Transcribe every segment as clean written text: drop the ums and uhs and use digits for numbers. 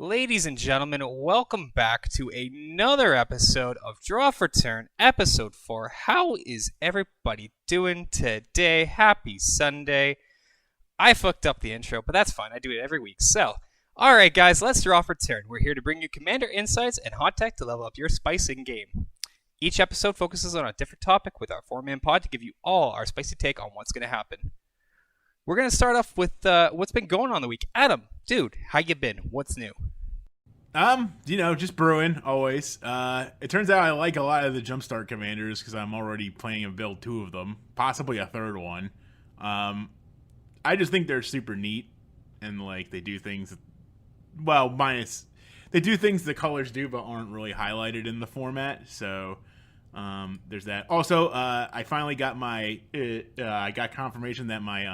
Ladies and gentlemen, welcome back to another episode of Draw for Turn, episode 4. How is everybody doing today? Happy Sunday. I fucked up the intro, but that's fine. I do it every week. So, alright guys, let's draw for turn. We're here to bring you Commander insights and hot tech to level up your spicing game. Each episode focuses on a different topic with our 4-man pod to give you all our spicy take on what's going to happen. We're going to start off with what's been going on the week. Adam, dude, how you been? What's new? Just brewing, always. It turns out I like a lot of the Jumpstart commanders because I'm already planning to build 2 of them, possibly a 3rd one. I just think they're super neat, and, they do things, they do things the colors do, but aren't really highlighted in the format, so, there's that. Also, I finally got I got confirmation that my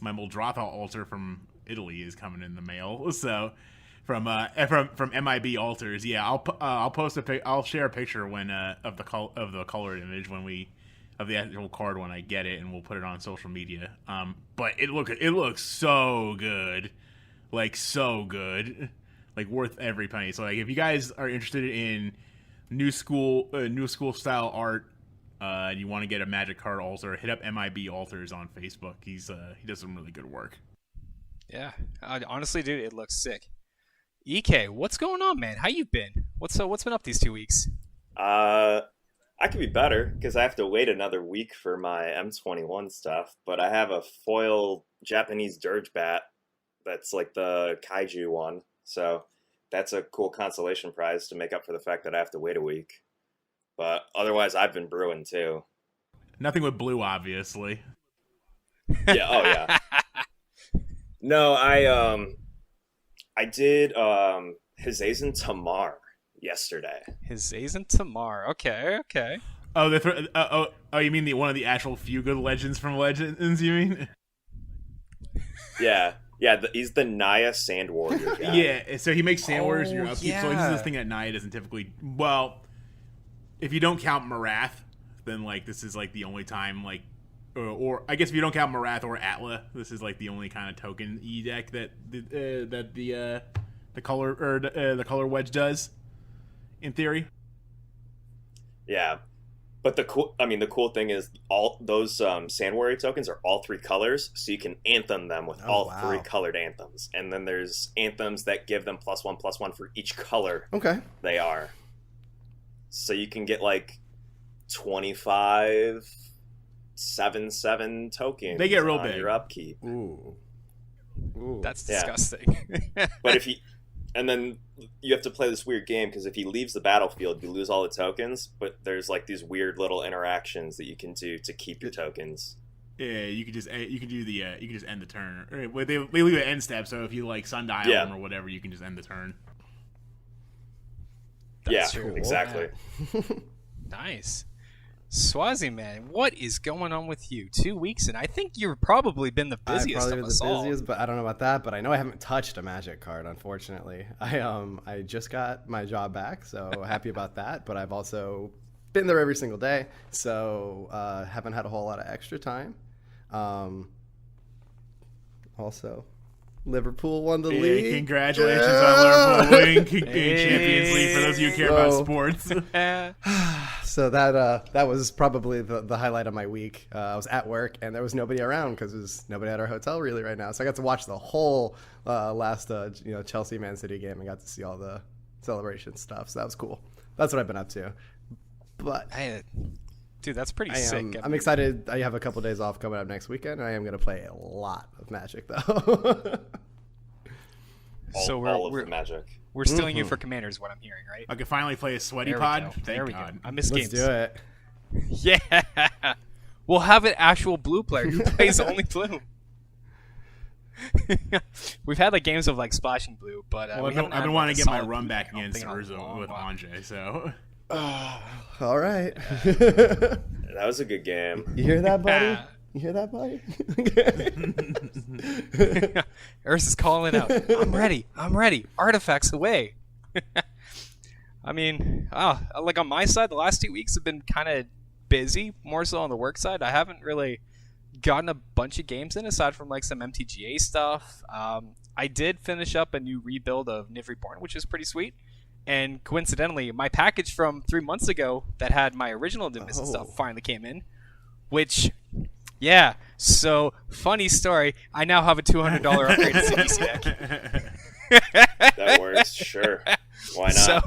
Muldrotha altar from Italy is coming in the mail, so... From MIB altars, yeah. I'll share a picture of the colored image of the actual card when I get it, and we'll put it on social media. But it looks so good, so good, worth every penny. So if you guys are interested in new school style art, and you want to get a Magic card altar, hit up MIB altars on Facebook. He does some really good work. Yeah, honestly, dude, it looks sick. EK, what's going on, man? How you been? What's been up these 2 weeks? I could be better because I have to wait another week for my M21 stuff, but I have a foil Japanese dirge bat that's like the kaiju one, so that's a cool consolation prize to make up for the fact that I have to wait a week. But otherwise, I've been brewing too. Nothing with blue, obviously. Yeah, oh yeah. No, I did Hazazen Tamar yesterday. Hazazen Tamar. Okay. Oh, you mean one of the actual few good legends from Legends, you mean? Yeah, he's the Naya Sand Warrior guy. Yeah, so he makes Sand Warriors your upkeep, yeah. so this is this thing that Naya doesn't typically... Well, if you don't count Marath, then, this is, the only time, or I guess if you don't count Marath or Atla, this is the only kind of token E deck that the color wedge does, in theory. Yeah, but the cool thing is all those Sand Warrior tokens are all 3 colors, so you can anthem them with all 3 colored anthems, and then there's anthems that give them +1/+1 for each color. Okay, they are. So you can get 25. 7/7 tokens. They get real on big. Your upkeep. Ooh. That's disgusting. But and then you have to play this weird game because if he leaves the battlefield, you lose all the tokens. But there's these weird little interactions that you can do to keep your tokens. Yeah, you can just end the turn. They leave an end step, so if you Sundial them or whatever, you can just end the turn. That's cool. Cool. Exactly. Nice. Swazi, man, what is going on with you? 2 weeks, and I think you've probably been the busiest of us all. But I don't know about that. But I know I haven't touched a Magic card, unfortunately. I just got my job back, so happy about that. But I've also been there every single day, so haven't had a whole lot of extra time. Also, Liverpool won the league. Congratulations on Liverpool winning Champions League, for those of you who care about sports. So that was probably the highlight of my week. I was at work, and there was nobody around because there's nobody at our hotel really right now. So I got to watch the whole last Chelsea Man City game and got to see all the celebration stuff. So that was cool. That's what I've been up to. But dude, that's pretty sick. I'm excited. I have a couple days off coming up next weekend. I am going to play a lot of Magic, though. all of the Magic. We're stealing you for Commanders, what I'm hearing, right? I can finally play a sweaty pod. There we God. go. I miss games. Let's do it. Yeah. We'll have an actual blue player who plays only blue. We've had games of splashing blue, but I've been wanting to get my run back against Urza with Anjay, so... All right. That was a good game. You hear that, buddy? You hear that, buddy? Urza's calling out. I'm ready. Artifacts away. I mean, on my side, the last 2 weeks have been kind of busy, more so on the work side. I haven't really gotten a bunch of games in aside from like some MTGA stuff. I did finish up a new rebuild of Niv Reborn, which is pretty sweet. And coincidentally, my package from 3 months ago that had my original Niv Mizzet stuff finally came in. Which, yeah. So, funny story. I now have a $200 upgrade to CDC deck. That works, sure. Why not? So,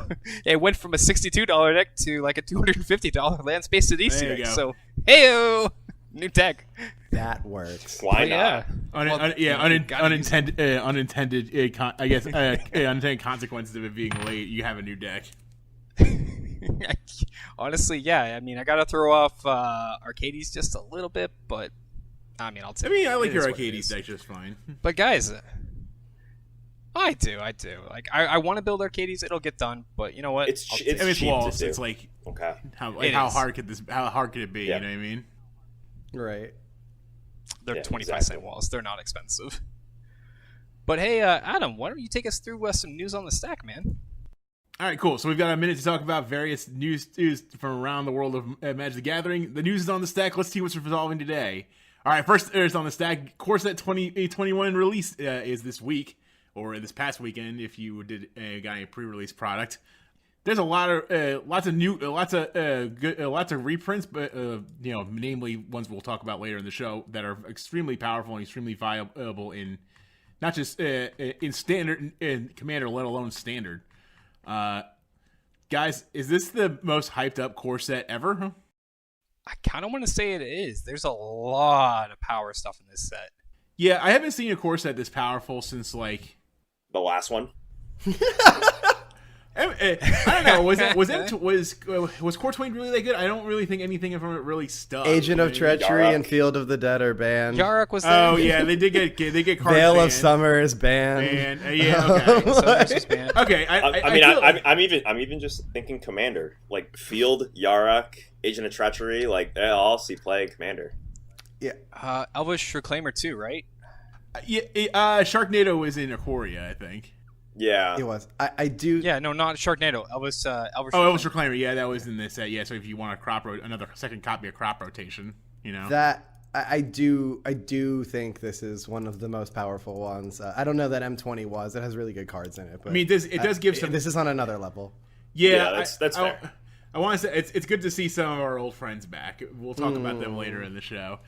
it went from a $62 deck to like a $250 land space to DC deck. Go. So, hey-o! New deck. That works. Why not? Unintended, unintended consequences of it being late. You have a new deck. Honestly, yeah. I mean, I gotta throw off Arcades just a little bit, but I mean, I'll take. I mean, I like it your is what it Arcades is. deck just fine. But guys, I do. Like, I want to build Arcades. It'll get done, but you know what? It's I mean, it's cheap walls. to do. It's like Okay. how is. hard could it be? Yeah. You know what I mean? Right. They're Yeah, 25-cent exactly. walls. They're not expensive. But hey, Adam, why don't you take us through some news on the stack, man? All right, cool. So we've got a minute to talk about various news from around the world of Magic the Gathering. The news is on the stack. Let's see what's resolving today. All right, first is on the stack. Core Set 2021 release is this week, or this past weekend if you got a pre-release product. There's a lot of lots of reprints, but namely ones we'll talk about later in the show that are extremely powerful and extremely viable in not just in standard in Commander, let alone standard. Guys, is this the most hyped up core set ever? Huh? I kind of want to say it is. There's a lot of power stuff in this set. Yeah, I haven't seen a core set this powerful since like The last one. I don't know. Was Core 20 really that good? I don't really think anything from it really stuck. Agent of Treachery Yarok. and Field of the Dead are banned. Yarok was there. Oh yeah, they get cards Veil banned. of Summer is banned. And yeah, okay. So that's just banned. Okay, I'm even just thinking Commander, like Field, Yarok, Agent of Treachery, like they all see play in Commander. Elvish Reclaimer too, right? Sharknado was in Ikoria, I think. Yeah, It was. I do. Yeah, no, not Sharknado. Elvish. Elvis Reclaimer, yeah, that was in this set. Yeah, so if you want another second copy of crop rotation, That I do think this is one of the most powerful ones. I don't know that M20 was. It has really good cards in it. But I mean, it does give some. This is on another level. Yeah, that's fair. I want to say it's good to see some of our old friends back. We'll talk about them later in the show.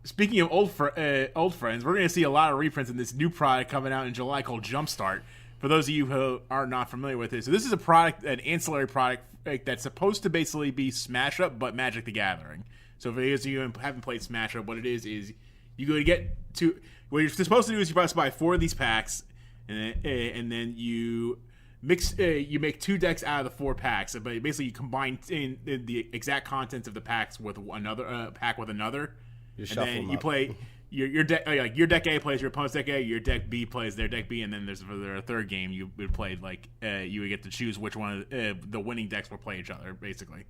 Speaking of old friends, we're going to see a lot of reprints in this new product coming out in July called Jumpstart. For those of you who are not familiar with it, so this is an ancillary product that's supposed to basically be Smash Up, but Magic the Gathering. So for those of you who haven't played Smash Up, what it is you go to get to what you're supposed to do is you're supposed to buy 4 of these packs, and then you mix. You make 2 decks out of the 4 packs, but basically you combine in the exact contents of the packs with another pack with another, You and shuffle then them you up. play. Your deck, like your deck A plays your opponent's deck A, your deck B plays their deck B, and then there's a third game you would play you would get to choose which one of the winning decks will play each other, basically.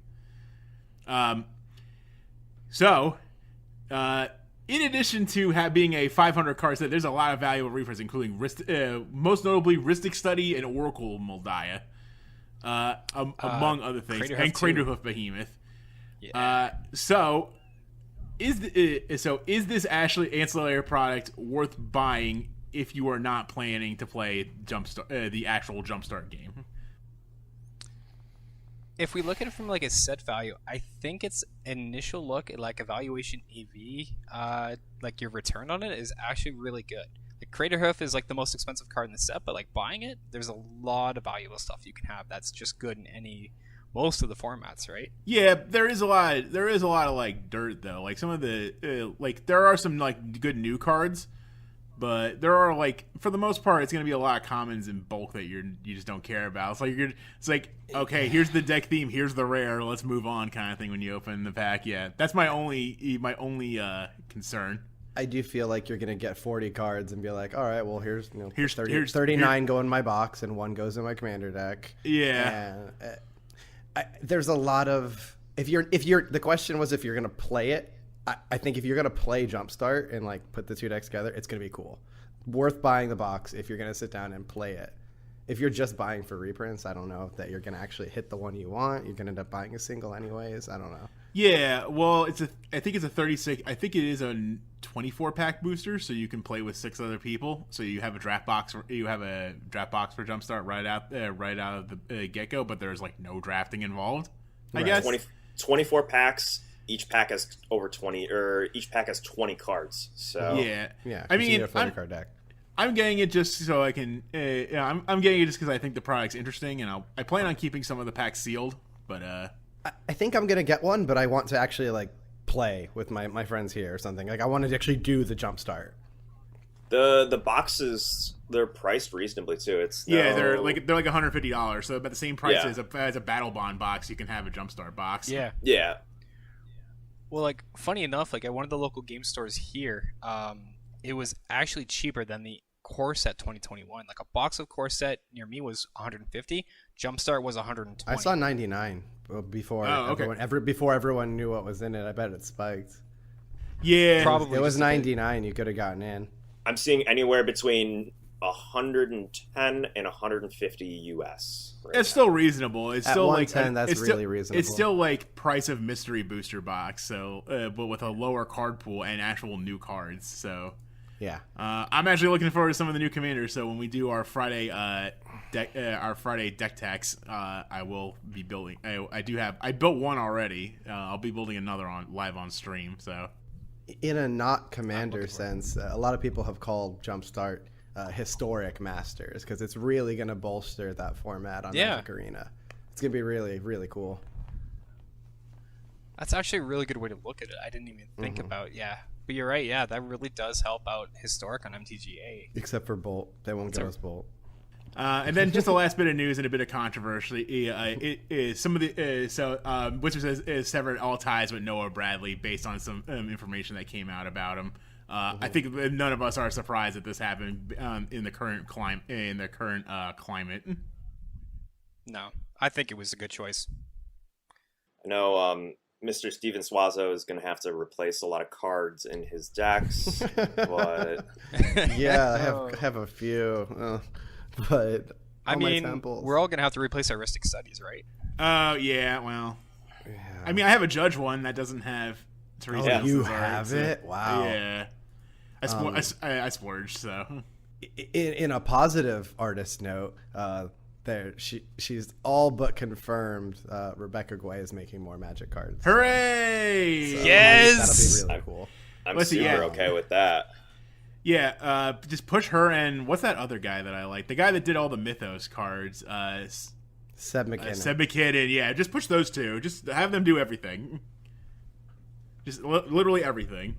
In addition to being a 500 card set, there's a lot of valuable reprints, including most notably Rhystic Study and Oracle Moldiah, among other things, Craterhoof and too. Craterhoof Behemoth. Yeah. Is this actually ancillary product worth buying if you are not planning to play the actual Jumpstart game? If we look at it from like a set value, I think its initial look at like evaluation EV, like your return on it is actually really good. Like Craterhoof is like the most expensive card in the set, but like buying it, there's a lot of valuable stuff you can have that's just good in most of the formats, right? Yeah, there is a lot of like dirt though. Like some of the there are some like good new cards, but there are like for the most part it's gonna be a lot of commons in bulk that you just don't care about. It's like okay, here's the deck theme, here's the rare, let's move on kind of thing when you open the pack. Yeah, that's my only concern. I do feel like you're gonna get 40 cards and be like, all right, well here's 30, here's 39 go in my box and 1 goes in my commander deck. Yeah. And, there's a lot of the question was if you're gonna play it. I think if you're gonna play Jumpstart and like put the 2 decks together, it's gonna be cool, worth buying the box if you're gonna sit down and play it. If you're just buying for reprints, I don't know that you're gonna actually hit the one you want. You're gonna end up buying a single anyways. I don't know. Yeah, well, I think it's a 36. I think it is a 24 pack booster, so you can play with 6 other people. So you have a draft box. You have a draft box for Jumpstart right out of the get go, but there's like no drafting involved. I guess 24 packs. Each pack has over 20, or each pack has 20 cards. So Yeah. I mean, you need a 40 card deck. I'm getting it just so I can. I'm getting it just because I think the product's interesting, and I plan on keeping some of the packs sealed. But I think I'm gonna get one, but I want to actually like play with my friends here or something. Like I want to actually do the Jumpstart. The boxes, they're priced reasonably too. they're like $150, so about the same price Yeah. as a Battle Bond box. You can have a Jumpstart box. Yeah. Well, like, funny enough, like at one of the local game stores here, it was actually cheaper than the core set 2021. Like a box of core set near me was 150. Jumpstart was 120. I saw 99 before before everyone knew what was in it. I bet it spiked. Yeah, Probably It was just a bit. 99. You could have gotten in. I'm seeing anywhere between 110 and 150 US. Right it's still reasonable. It's At still 110, like that's really reasonable. It's still like price of mystery booster box. So, but with a lower card pool and actual new cards. So, Yeah. I'm actually looking forward to some of the new commanders. So when we do our Friday deck techs, I will be building. I built one already. I'll be building another live on stream. So In a not commander sense, a lot of people have called Jumpstart historic masters because it's really going to bolster that format on Magic Arena. It's going to be really, really cool. That's actually a really good way to look at it. I didn't even think about But you're right, that really does help out Historic on MTGA. Except for Bolt. They won't give us Bolt. And then just a last bit of news and a bit of controversy. Some of the Wizards has severed all ties with Noah Bradley based on some information that came out about him. I think none of us are surprised that this happened in the current climate. No, I think it was a good choice. I know Mr. Steven Swazo is going to have to replace a lot of cards in his decks, but Yeah, I have a few. But I mean, we're all going to have to replace our Ristic Studies, right? Oh, yeah, well. Yeah. I mean, I have a Judge one that doesn't have Teresa Oh, you Nelson's art, have so- it? Wow. Yeah. I splurged, so. In a positive artist note, she's all but confirmed Rebecca Guay is making more Magic cards. Hooray! So, Yes! That'll be really cool. I'm Let's see, super yeah. okay with that. Yeah, just push her and what's that other guy that I like? The guy that did all the Mythos cards, Seb McKinnon. Seb McKinnon. Yeah, just push those two. Just have them do everything. Just literally everything.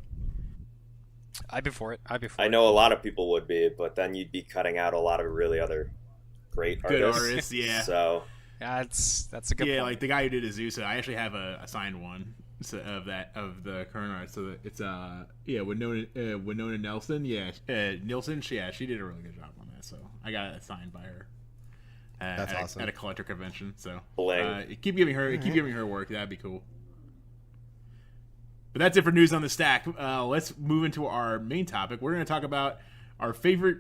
I'd be for it. I know a lot of people would be, but then you'd be cutting out a lot of really other great Good artists. artists, yeah. So That's a good point. Like the guy who did Azusa. I actually have a signed one of the current art. So that it's Winona Nelson. Yeah, Nielsen. Yeah, she did a really good job on that. So I got it signed by her. That's awesome. At a collector convention. So Bling. keep giving her work. That'd be cool. But that's it for news on the stack. Let's move into our main topic. We're going to talk about our favorite,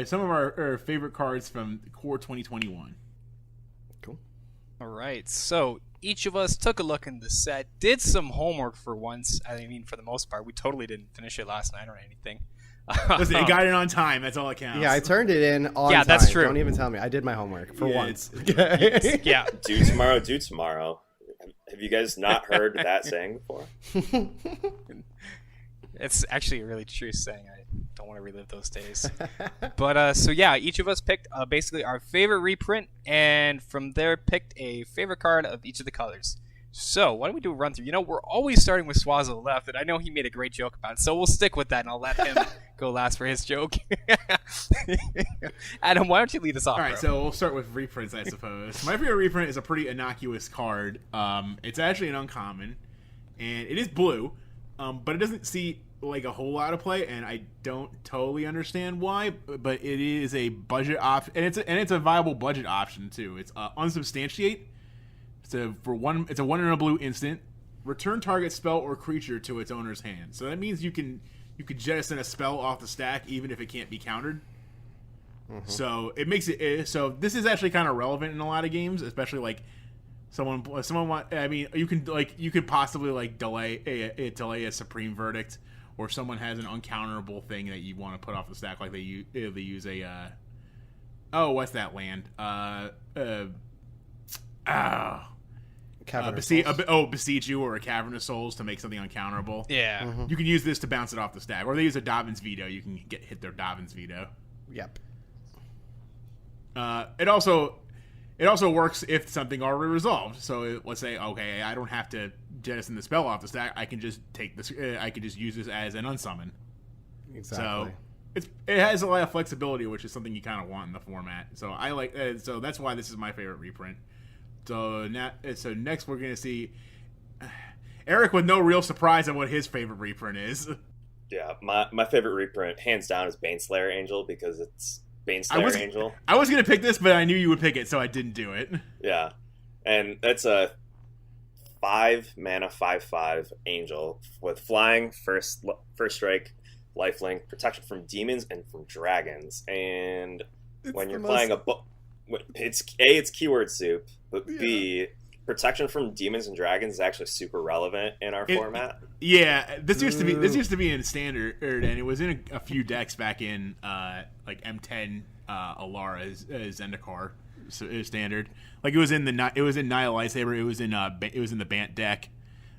some of our favorite cards from Core 2021. Cool. All right, so each of us took a look in the set, did some homework for once. I mean, for the most part, we totally didn't finish it last night or anything. Listen, it got it on time. That's all that counts. Yeah, I turned it in on time. that's true. Don't even tell me. I did my homework for once. Yeah. do tomorrow. Have you guys not heard that saying before? It's actually a really true saying. I don't want to relive those days. But so yeah, each of us picked basically our favorite reprint, and from there picked a favorite card of each of the colors. So why don't we do a run through? You know, we're always starting with Swazo left, and I know he made a great joke about it, so we'll stick with that, and I'll let him go last for his joke. Adam, why don't you lead us off? All right, bro? so we'll start with reprints, I suppose. My favorite reprint is a pretty innocuous card. It's actually an uncommon, and it is blue, but it doesn't see like a whole lot of play, and I don't totally understand why. But it is a budget option, and it's a viable budget option too. It's unsubstantiate. So it's a 1 and a blue instant. Return target spell or creature to its owner's hand. So that means you could jettison a spell off the stack even if it can't be countered. So it makes it so this is actually kind of relevant in a lot of games, especially like Someone want. I mean, you could possibly delay a supreme verdict, or someone has an uncounterable thing that you want to put off the stack, like they use a. What's that land? Besiege you or a Cavern of Souls to make something uncounterable. Yeah. Mm-hmm. You can use this to bounce it off the stack, or they use a Dobbin's veto. You can hit their Dobbin's veto. Yep. It also works if something already resolved. So let's say, okay, I don't have to jettison the spell off the stack. I can just take this. I can just use this as an unsummon. Exactly. So it has a lot of flexibility, which is something you kind of want in the format. So I like. So that's why this is my favorite reprint. So next we're gonna see Eric with no real surprise on what his favorite reprint is. Yeah, my favorite reprint, hands down, is Baneslayer Angel, because it's Baneslayer Angel. I was gonna pick this, but I knew you would pick it, so I didn't do it. Yeah, and that's a 5-mana 5/5 Angel with flying, first strike, lifelink, protection from demons and from dragons. And when you're playing it's keyword soup, but B, protection from demons and dragons is actually super relevant in our format. Yeah, this used to be in standard, and it was in a few decks back in M10 Alara Zendikar standard. Like it was in Nihil Lightsaber. It was in the Bant deck.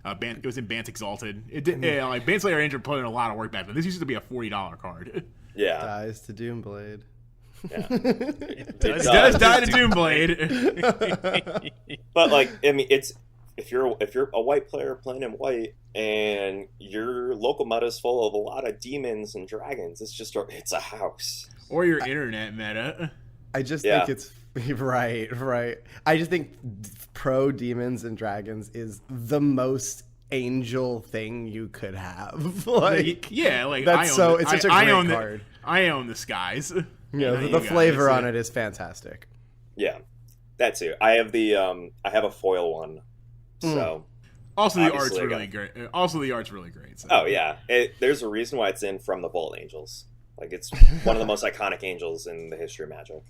It was in Bant Exalted. It did like Baneslayer Angel put in a lot of work back then. This used to be a $40 card. Yeah, Dies to Doomblade. Yeah. It does die to Doomblade. But I mean, it's if you're a white player playing in white and your local meta is full of a lot of demons and dragons, it's a house. Or your internet meta. I just think it's right. I just think pro demons and dragons is the most angel thing you could have. It's such a great card. I own the skies. Yeah, the flavor on it is fantastic. Yeah, that too. I have a foil one. So also the art's really great. So. Oh yeah, there's a reason why it's in From the Vault Angels. Like it's one of the most iconic angels in the history of Magic.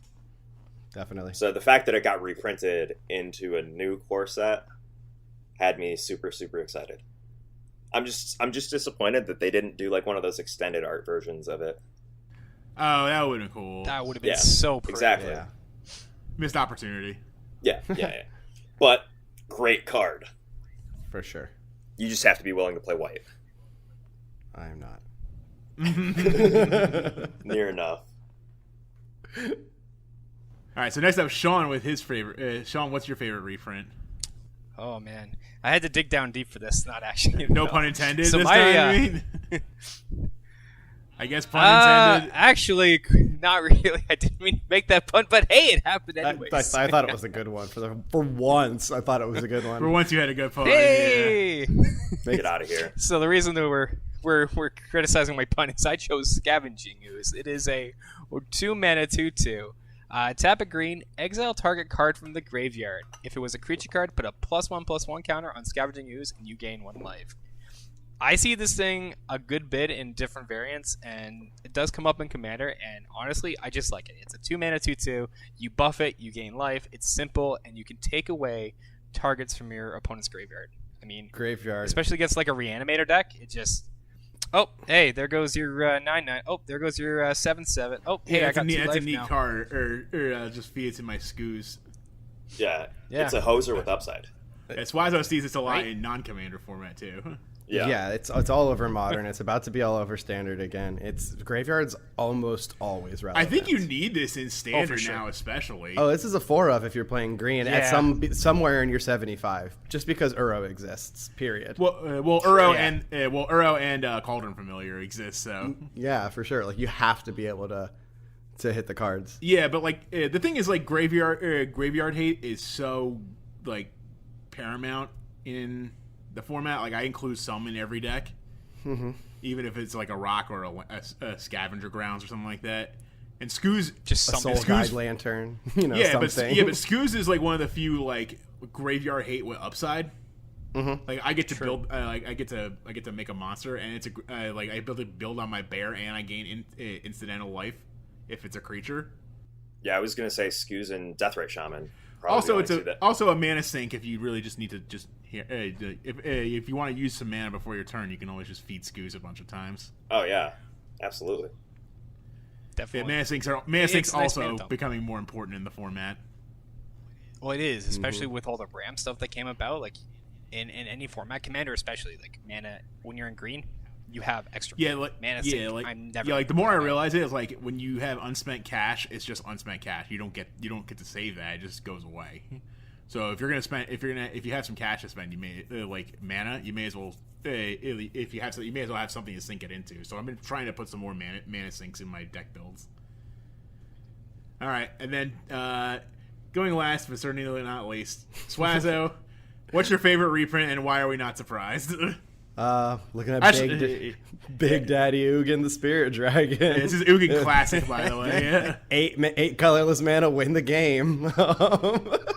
Definitely. So the fact that it got reprinted into a new core set had me super, super excited. I'm just disappointed that they didn't do like one of those extended art versions of it. Oh, that would have been cool. That would have been so pretty. Exactly. Yeah. Missed opportunity. Yeah. But great card. For sure. You just have to be willing to play white. I am not. Near enough. All right, so next up, Sean with his favorite. Sean, what's your favorite reprint? Oh man, I had to dig down deep for this. Not actually. No pun intended. So this my, time, I guess pun intended. Actually, not really. I didn't mean to make that pun, but hey, it happened anyways. I thought it was a good one. For once, I thought it was a good one. For once, you had a good pun. Hey, get out of here. So the reason that we're criticizing my pun is I chose Scavenging Ooze. It is a 2-mana 2/2. Tap a green, exile target card from the graveyard. If it was a creature card, put a +1/+1 counter on Scavenging Ooze, and you gain 1 life. I see this thing a good bit in different variants, and it does come up in Commander, and honestly, I just like it. It's a 2-mana 2/2. You buff it, you gain life. It's simple, and you can take away targets from your opponent's graveyard. I mean, graveyard, especially against like a Reanimator deck, it just... Oh, hey, there goes your 9/9. Oh, there goes your 7/7. Oh, hey, I got 2 life That's a neat now. card, or just feed it to my scoos. Yeah, it's a hoser with upside. That's why I sees this a lot in non-commander format too. Yeah, it's all over Modern. It's about to be all over Standard again. It's graveyard's almost always relevant. I think you need this in Standard sure. now, especially. Oh, this is a 4 of if you're playing green at somewhere in your 75, just because Uro exists. Period. Well, Uro and Cauldron Familiar exist, so yeah, for sure. Like you have to be able to hit the cards. Yeah, but like the thing is, like graveyard hate is so like paramount in the format. Like I include some in every deck, even if it's like a rock or a scavenger grounds or something like that. And Skoos just a Soul Guide Lantern, something. But Skoos is like one of the few like graveyard hate with upside. Like I get to build, I get to make a monster, and it's like I build on my bear, and I gain incidental life if it's a creature. Yeah, I was gonna say Skoos and Deathrite Shaman. Probably Also, the it's only two that- also a mana sink if you really just need to just if you want to use some mana before your turn, you can always just feed Scoos a bunch of times. Oh yeah, absolutely. Yeah, Definitely. mana sinks It's a nice also mana dump. becoming more important in the format. Well, it is, especially with all the RAM stuff that came about. Like in any format, Commander especially, like mana when you're in green, you have extra. Yeah, like mana yeah, sink. like I'm never yeah, like the more I gonna- realize it is like when you have unspent cash, it's just unspent cash. You don't get to save that; it just goes away. So if you have some cash to spend, you may like mana, you may as well if you have you may as well have something to sink it into. So I've been trying to put some more mana sinks in my deck builds. All right, and then going last, but certainly not least, Swazo. What's your favorite reprint, and why are we not surprised? Looking at Actually, Big Daddy Ugin, the Spirit Dragon. this is Ugin Classic, by the way. Yeah. eight colorless mana win the game.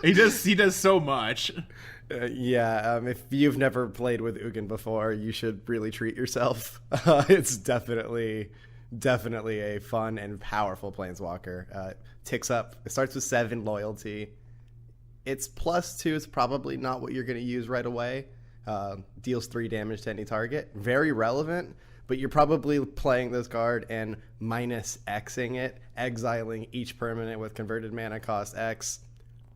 He does so much. If you've never played with Ugin before, you should really treat yourself. It's definitely a fun and powerful planeswalker. Ticks up. It starts with 7 loyalty. It's +2. It's probably not what you're going to use right away. Deals 3 damage to any target. Very relevant, but you're probably playing this card and -Xing it, exiling each permanent with converted mana cost X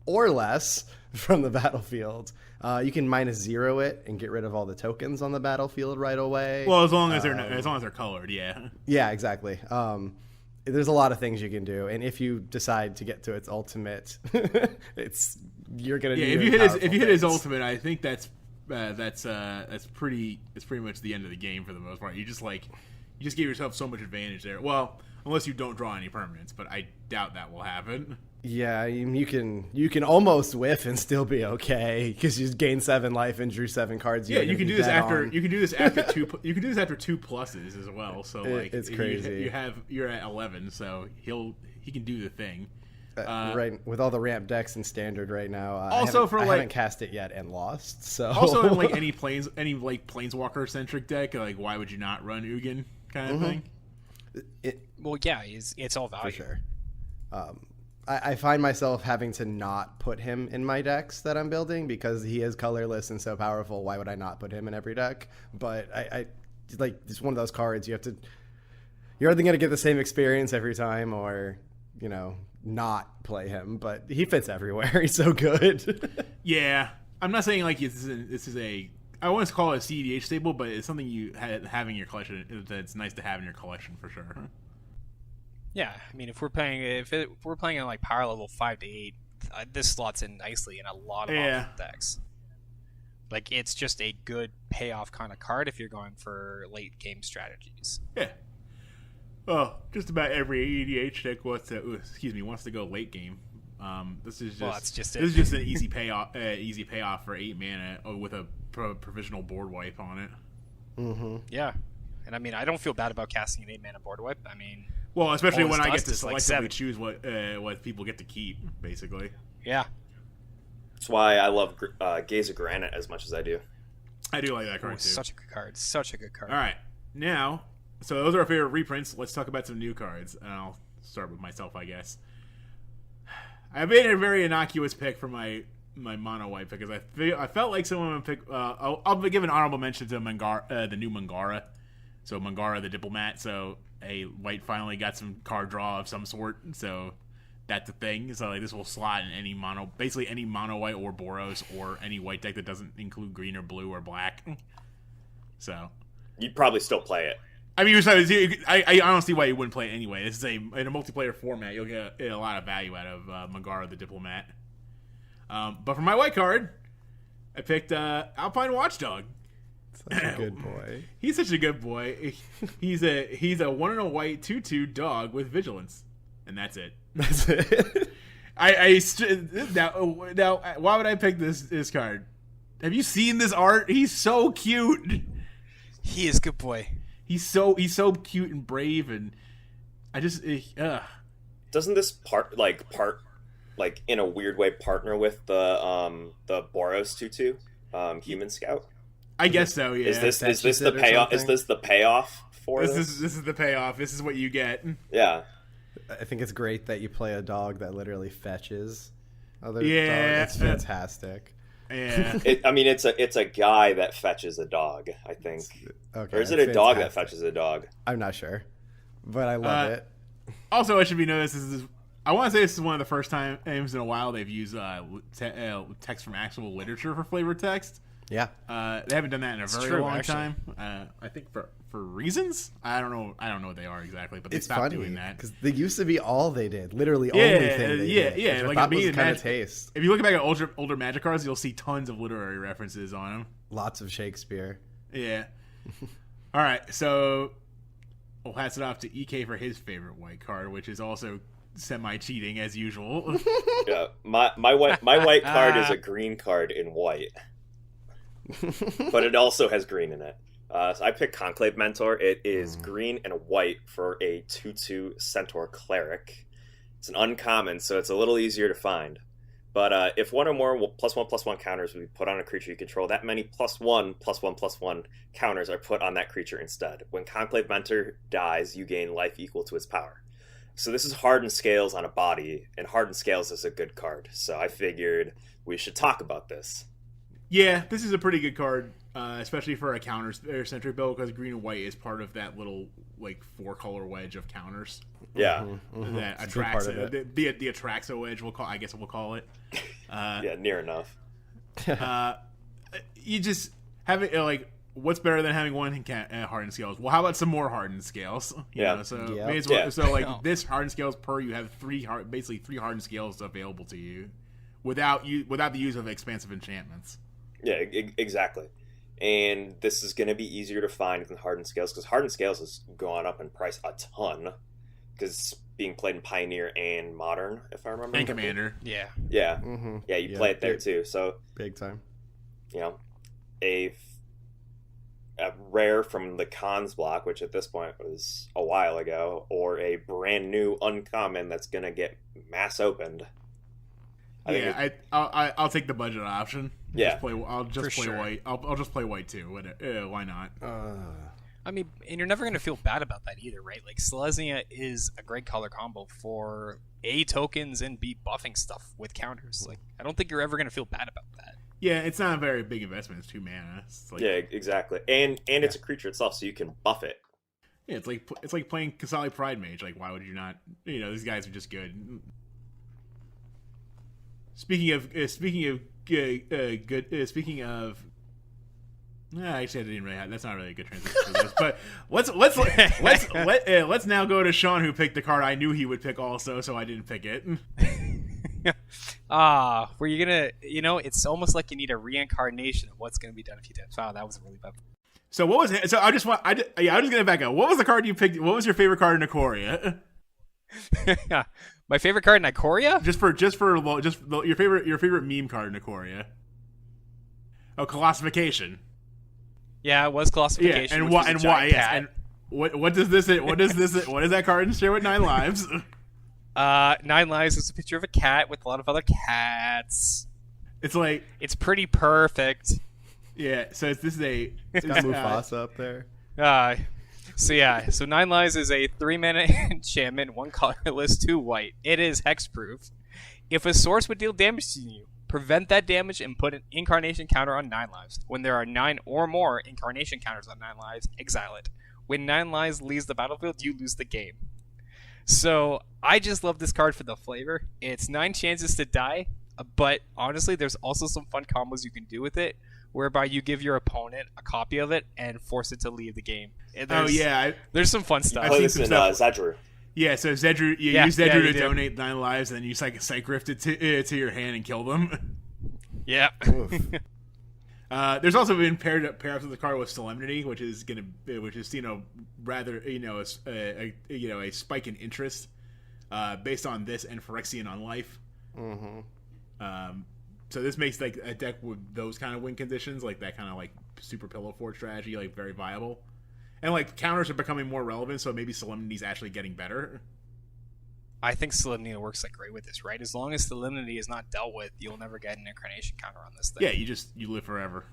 or less from the battlefield. You can -0 it and get rid of all the tokens on the battlefield right away. Well, as long as they're colored, yeah. Yeah, exactly. There's a lot of things you can do, and if you decide to get to its ultimate, you're gonna. Yeah, do if you hit his things. ultimate, I think that's pretty much the end of the game for the most part. You just give yourself so much advantage there. Well, unless you don't draw any permanents, but I doubt that will happen. Yeah, you can almost whiff and still be okay because you gain 7 life and drew 7 cards. Yeah, you can do this after two. You can do this after 2 pluses as well. So like it's crazy. You're at 11, so he can do the thing. Right, with all the ramp decks in standard right now. Also, I haven't cast it yet and lost. So also in like any planeswalker centric deck, like why would you not run Ugin kind of thing? Well, yeah, it's all value. For sure. I find myself having to not put him in my decks that I'm building because he is colorless and so powerful. Why would I not put him in every deck? But I like it's one of those cards you're either going to get the same experience every time or not play him. But he fits everywhere. He's so good. Yeah, I'm not saying like this is a. I want to call it a CEDH staple, but it's something you have in your collection that's nice to have in your collection for sure. Yeah, I mean, if we're playing in like power level 5 to 8, this slots in nicely in a lot of option decks. Like it's just a good payoff kind of card if you're going for late game strategies. Yeah. Well, just about every EDH deck wants to go late game. This is just an easy payoff for 8 mana with a provisional board wipe on it. Mm-hmm. Yeah, and I mean, I don't feel bad about casting an 8 mana board wipe. I mean, well, especially when I get to like selectively choose what people get to keep, basically. Yeah, That's why I love Gaze of Granite as much as I do. I do like that card too. Such a good card. Such a good card. All right, now, so those are our favorite reprints. Let's talk about some new cards, and I'll start with myself, I guess. I made a very innocuous pick for my mono white because I felt like someone would pick. I'll give an honorable mention to the new Mangara. So Mangara the Diplomat. So a white finally got some card draw of some sort. So that's the thing. So like this will slot in any basically any mono white or Boros or any white deck that doesn't include green or blue or black. So You'd probably still play it. I mean, I don't see why you wouldn't play it anyway. This is in a multiplayer format. You'll get a lot of value out of Mangara the Diplomat. But for my white card, I picked Alpine Watchdog. Such a good boy. He's such a good boy. He's a 1 and a white 2/2 dog with vigilance, and that's it. That's it. Now, why would I pick this card? Have you seen this art? He's so cute. He is good boy. He's so cute and brave, and I just Doesn't this part in a weird way partner with the Boros 2/2 Human Scout? I guess so. Yeah. Is this the payoff? Is this the payoff for this? This is the payoff. This is what you get. Yeah. I think it's great that you play a dog that literally fetches. Other Yeah. dog. It's fantastic. Yeah. It's a guy that fetches a dog, I think. Okay, Or is it a dog that fetches a dog? I'm not sure, but I love it. Also, it should be noticed, I want to say this is one of the first times in a while they've used text from actual literature for flavored text. Yeah. They haven't done that in a very long time. I think for reasons. I don't know what they are exactly, but they stopped doing that because they used to be all they did, literally only thing they did. Yeah. Like I was kind of taste. If you look back at older Magic cards, you'll see tons of literary references on them. Lots of Shakespeare. Yeah. All right, so we'll pass it off to EK for his favorite white card, which is also semi-cheating as usual. Yeah, my white card is a green card in white, but it also has green in it. So I picked Conclave Mentor. It is green and white for a 2/2 Centaur Cleric. It's an uncommon, so it's a little easier to find. But if one or more +1/+1 counters would be put on a creature you control, that many +1/+1/+1 counters are put on that creature instead. When Conclave Mentor dies, you gain life equal to its power. So this is Hardened Scales on a body, and Hardened Scales is a good card. So I figured we should talk about this. Yeah, this is a pretty good card, especially for a counter-centric build, because green and white is part of that little 4-color wedge of counters. Yeah, That attracts the Atraxo wedge. I guess we'll call it. Yeah, near enough. You just have it what's better than having one Hardened Scales? Well, how about some more Hardened Scales? This Hardened Scales you have basically three Hardened Scales available to you, without the use of expansive enchantments. Yeah, exactly. And this is going to be easier to find than Hardened Scales, because Hardened Scales has gone up in price a ton, because it's being played in Pioneer and Modern, if I remember. And Commander. Yeah. Yeah. You play it there too. So big time. A rare from the Cons block, which at this point was a while ago, or a brand new uncommon that's going to get mass opened. I'll take the budget option. Yeah, I'll just play white. I'll just play white too. Why not? I mean, and you're never going to feel bad about that either, right? Like, Selesnya is a great color combo for A, tokens, and B, buffing stuff with counters. Like, I don't think you're ever going to feel bad about that. Yeah, it's not a very big investment. It's 2 mana. Yeah, exactly. And it's a creature itself, so you can buff it. Yeah, it's like playing Kasali Pride Mage. Like, why would you not? These guys are just good. Speaking of, actually, I didn't really have. That's not really a good transition for this. But let's now go to Sean, who picked the card I knew he would pick also, so I didn't pick it. Were you gonna? It's almost like you need a reincarnation of what's gonna be done if you did. Wow, that was really bad. So what was it? So I'm just gonna back up. What was the card you picked? What was your favorite card in Ikoria? My favorite card in Ikoria? Just your favorite meme card in Ikoria. Oh, Colossification. Yeah, it was Colossification. Yeah, and why? Yes. And what does that card share with 9 lives? 9 lives is a picture of a cat with a lot of other cats. It's pretty perfect. Yeah. So it's got Mufasa up there. So 9 lives is a 3-mana enchantment, 1 colorless, 2 white. It is hexproof. If a source would deal damage to you, prevent that damage and put an incarnation counter on 9 lives. When there are 9 or more incarnation counters on 9 lives, exile it. When 9 lives leaves the battlefield, you lose the game. So I just love this card for the flavor. It's 9 chances to die, but honestly, there's also some fun combos you can do with it, whereby you give your opponent a copy of it and force it to leave the game. There's some fun stuff. Play this in Zedruu. Yeah, so Zedruu, use Zedruu to donate 9 lives, and then you Psych-Rift it to your hand and kill them. Yeah. There's also been paired up with the card with Solemnity, which is rather a spike in interest based on this and Phyrexian on life. So this makes a deck with those kind of win conditions, like that kind of super pillow fort strategy, very viable. And counters are becoming more relevant, so maybe Solemnity's actually getting better. I think Solemnity works great with this, right? As long as Solemnity is not dealt with, you'll never get an incarnation counter on this thing. Yeah, you live forever.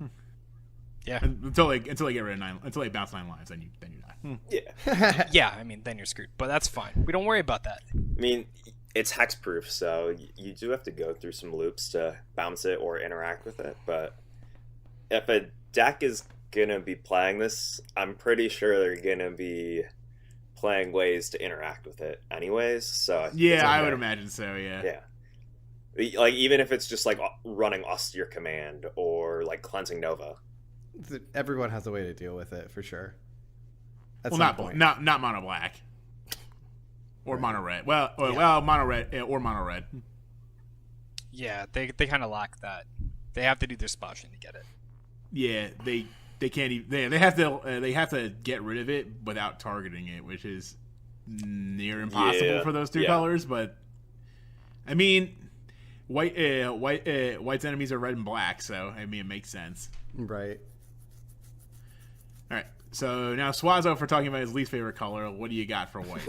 Yeah. Until they get rid of 9, until they bounce 9 lives, then you die. Yeah. Yeah, I mean, then you're screwed. But that's fine. We don't worry about that. I mean, it's hexproof, so you do have to go through some loops to bounce it or interact with it. But if a deck is gonna be playing this, I'm pretty sure they're gonna be playing ways to interact with it anyways. So yeah, I would imagine so. Yeah. Like even if it's just like running Austere Command or like Cleansing Nova. Everyone has a way to deal with it for sure. Well, not mono black or mono red. Well, mono red or mono red. Yeah, they kind of lack that. They have to do their splashing to get it. Yeah, they can't even. They have to get rid of it without targeting it, which is near impossible for those two colors. But I mean, white's enemies are red and black, so I mean it makes sense. Right. All right. So now Swazo, for talking about his least favorite color, what do you got for white?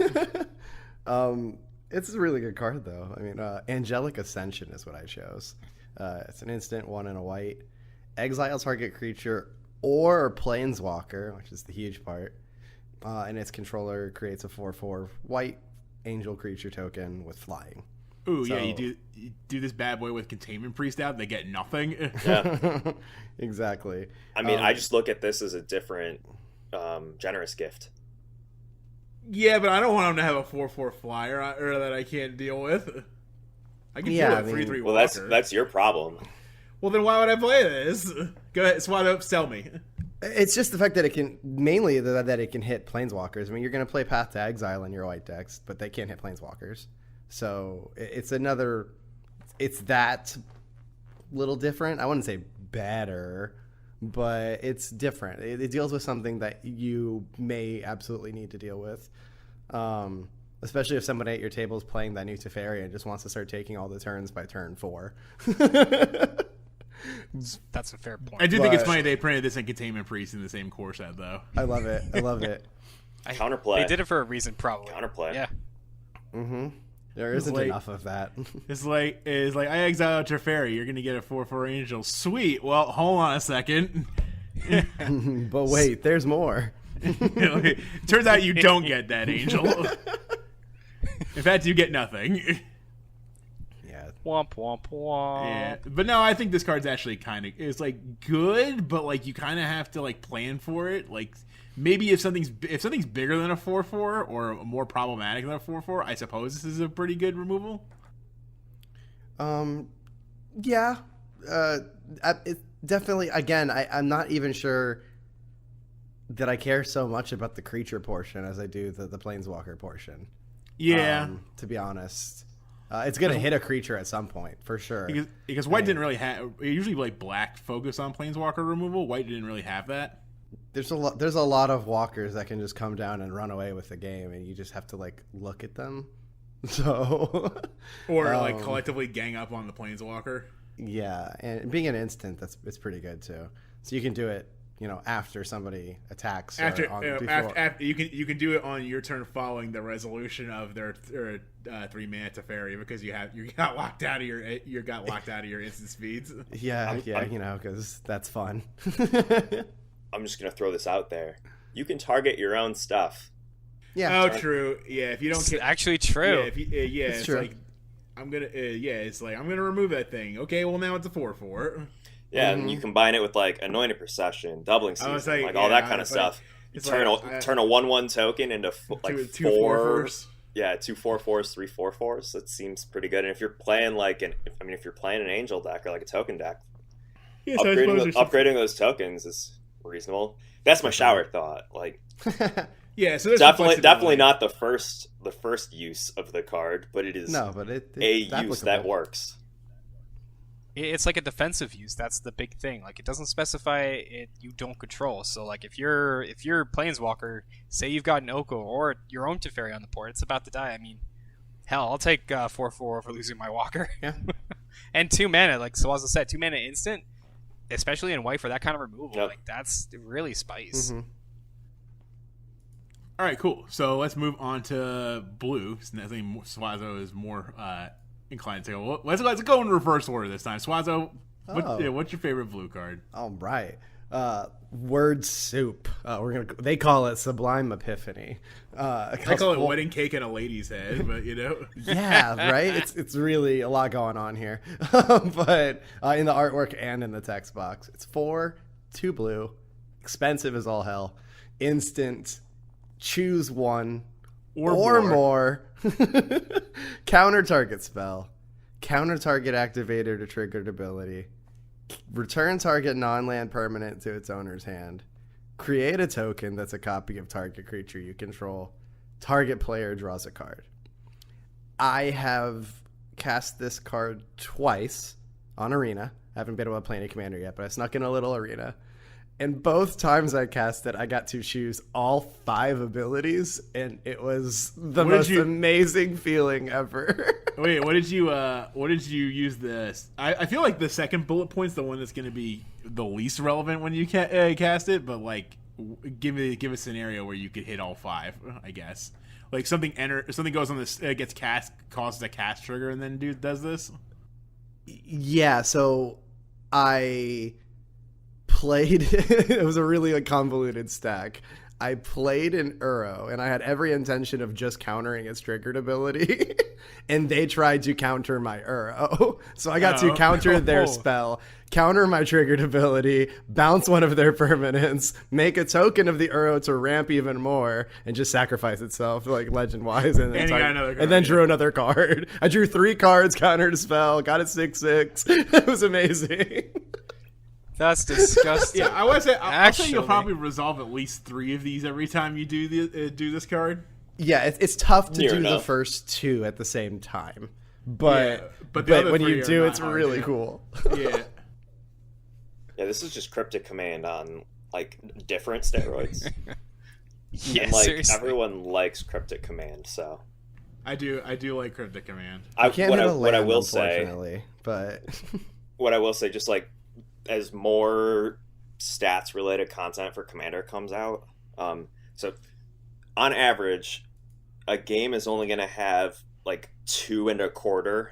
It's a really good card though. I mean, Angelic Ascension is what I chose. It's an instant 1 and a white. Exile target creature or planeswalker, which is the huge part, and its controller creates a 4/4 white angel creature token with flying. Ooh, so, yeah, you do this bad boy with Containment Priest out, they get nothing. Yeah. Exactly. I mean, I just look at this as a different generous gift. Yeah, but I don't want him to have a 4/4 flyer or that I can't deal with. I can deal with 3/3 Well, Walker. that's your problem. Well, then why would I play this? Go ahead, swat up, sell me. It's just the fact that it can, mainly that it can hit planeswalkers. I mean, you're going to play Path to Exile in your white decks, but they can't hit planeswalkers. So it's that little different. I wouldn't say better, but it's different. It deals with something that you may absolutely need to deal with. Especially if somebody at your table is playing that new Teferi and just wants to start taking all the turns by turn 4. That's a fair point. I do think it's funny they printed this in Containment Priest in the same core set, though. I love it. Counterplay. They did it for a reason, probably. Counterplay. Yeah. Mm-hmm. There isn't enough of that. It's like I exile Teferi. You're gonna get a 4/4 angel. Sweet. Well, hold on a second. But wait, there's more. Turns out you don't get that angel. In fact, you get nothing. Yeah. Womp womp womp. Yeah, but no, I think this card's actually kind of is like good, but like you kind of have to like plan for it. Like maybe if something's bigger than a 4/4 or more problematic than a 4/4, I suppose this is a pretty good removal. Yeah. It definitely. Again, I'm not even sure that I care so much about the creature portion as I do the planeswalker portion. Yeah. To be honest. It's going to hit a creature at some point, for sure. Because white didn't really have... Usually, like, black focus on planeswalker removal. White didn't really have that. There's a lot of walkers that can just come down and run away with the game, and you just have to, like, look at them. So... Or, like, collectively gang up on the planeswalker. Yeah, and being an instant, it's pretty good, too. So you can do it, after somebody attacks. After you can do it on your turn following the resolution of their 3-mana Teferi because you got locked out of your instant speeds. Yeah, because that's fun. I'm just gonna throw this out there. You can target your own stuff. Yeah. Oh, true. Yeah, if you don't. It's actually true. Yeah, it's true. like I'm gonna. It's like I'm gonna remove that thing. Okay, well now it's a 4/4. Yeah, and you combine it with like Anointed Procession, Doubling Season, like all that kind of stuff. You turn a 1/1 token into two 4/4s. Yeah, 2 4/4s, 3 4/4s. That seems pretty good. And if you're playing if you're playing an Angel deck or like a token deck, upgrading those tokens is reasonable. That's my shower thought. Like, yeah, so definitely not the first use of the card, but it is a use that works. It's like a defensive use. That's the big thing. Like, it doesn't specify it you don't control. So like if you're Planeswalker, say you've got an Oko or your own Teferi on the board, it's about to die. I mean, hell, I'll take 4/4 for losing my Walker. Yeah. And 2 mana, like Swaza said, 2 mana instant, especially in white for that kind of removal. Yep. Like, that's really spice. Mm-hmm. All right, cool. So let's move on to blue. I think Swazo is more inclined to go. Let's go in reverse order this time. Swazo, what's your favorite blue card? All right. word soup. They call it Sublime Epiphany. I call it wedding cake in a lady's head, but Yeah, right. It's really a lot going on here, but in the artwork and in the text box, it's 4, 2 blue, expensive as all hell, instant, choose one or more. Counter target spell, counter target activator to triggered ability, return target non-land permanent to its owner's hand, create a token that's a copy of target creature you control, target player draws a card. I have cast this card twice on Arena. I haven't been able to play any Commander yet, but I snuck in a little Arena. And both times I cast it, I got to choose all 5 abilities, and it was the most amazing feeling ever. Wait, what did you use this? I feel like the second bullet point's the one that's going to be the least relevant when you cast it, but like give a scenario where you could hit all 5, I guess. Like something goes on this, gets cast, causes a cast trigger, and then dude does this. Yeah, so I played it was a really convoluted stack. I played an Uro, and I had every intention of just countering its triggered ability, and they tried to counter my Uro. So I got to counter their spell, counter my triggered ability, bounce one of their permanents, make a token of the Uro to ramp even more, and just sacrifice itself, like legend-wise, and then drew another card. I drew 3 cards, countered a spell, got it 6/6. It was amazing. That's disgusting. Yeah, I'll say you'll probably resolve at least 3 of these every time you do this card. Yeah, it's tough to do the first 2 at the same time, but when you do, it's really cool. Yeah. Yeah, this is just Cryptic Command on like different steroids. Yeah, and, like, seriously. everyone likes Cryptic Command, so I do like Cryptic Command. What I will say, but what I will say, just like as more stats related content for Commander comes out, so on average, a game is only going to have like 2 1/4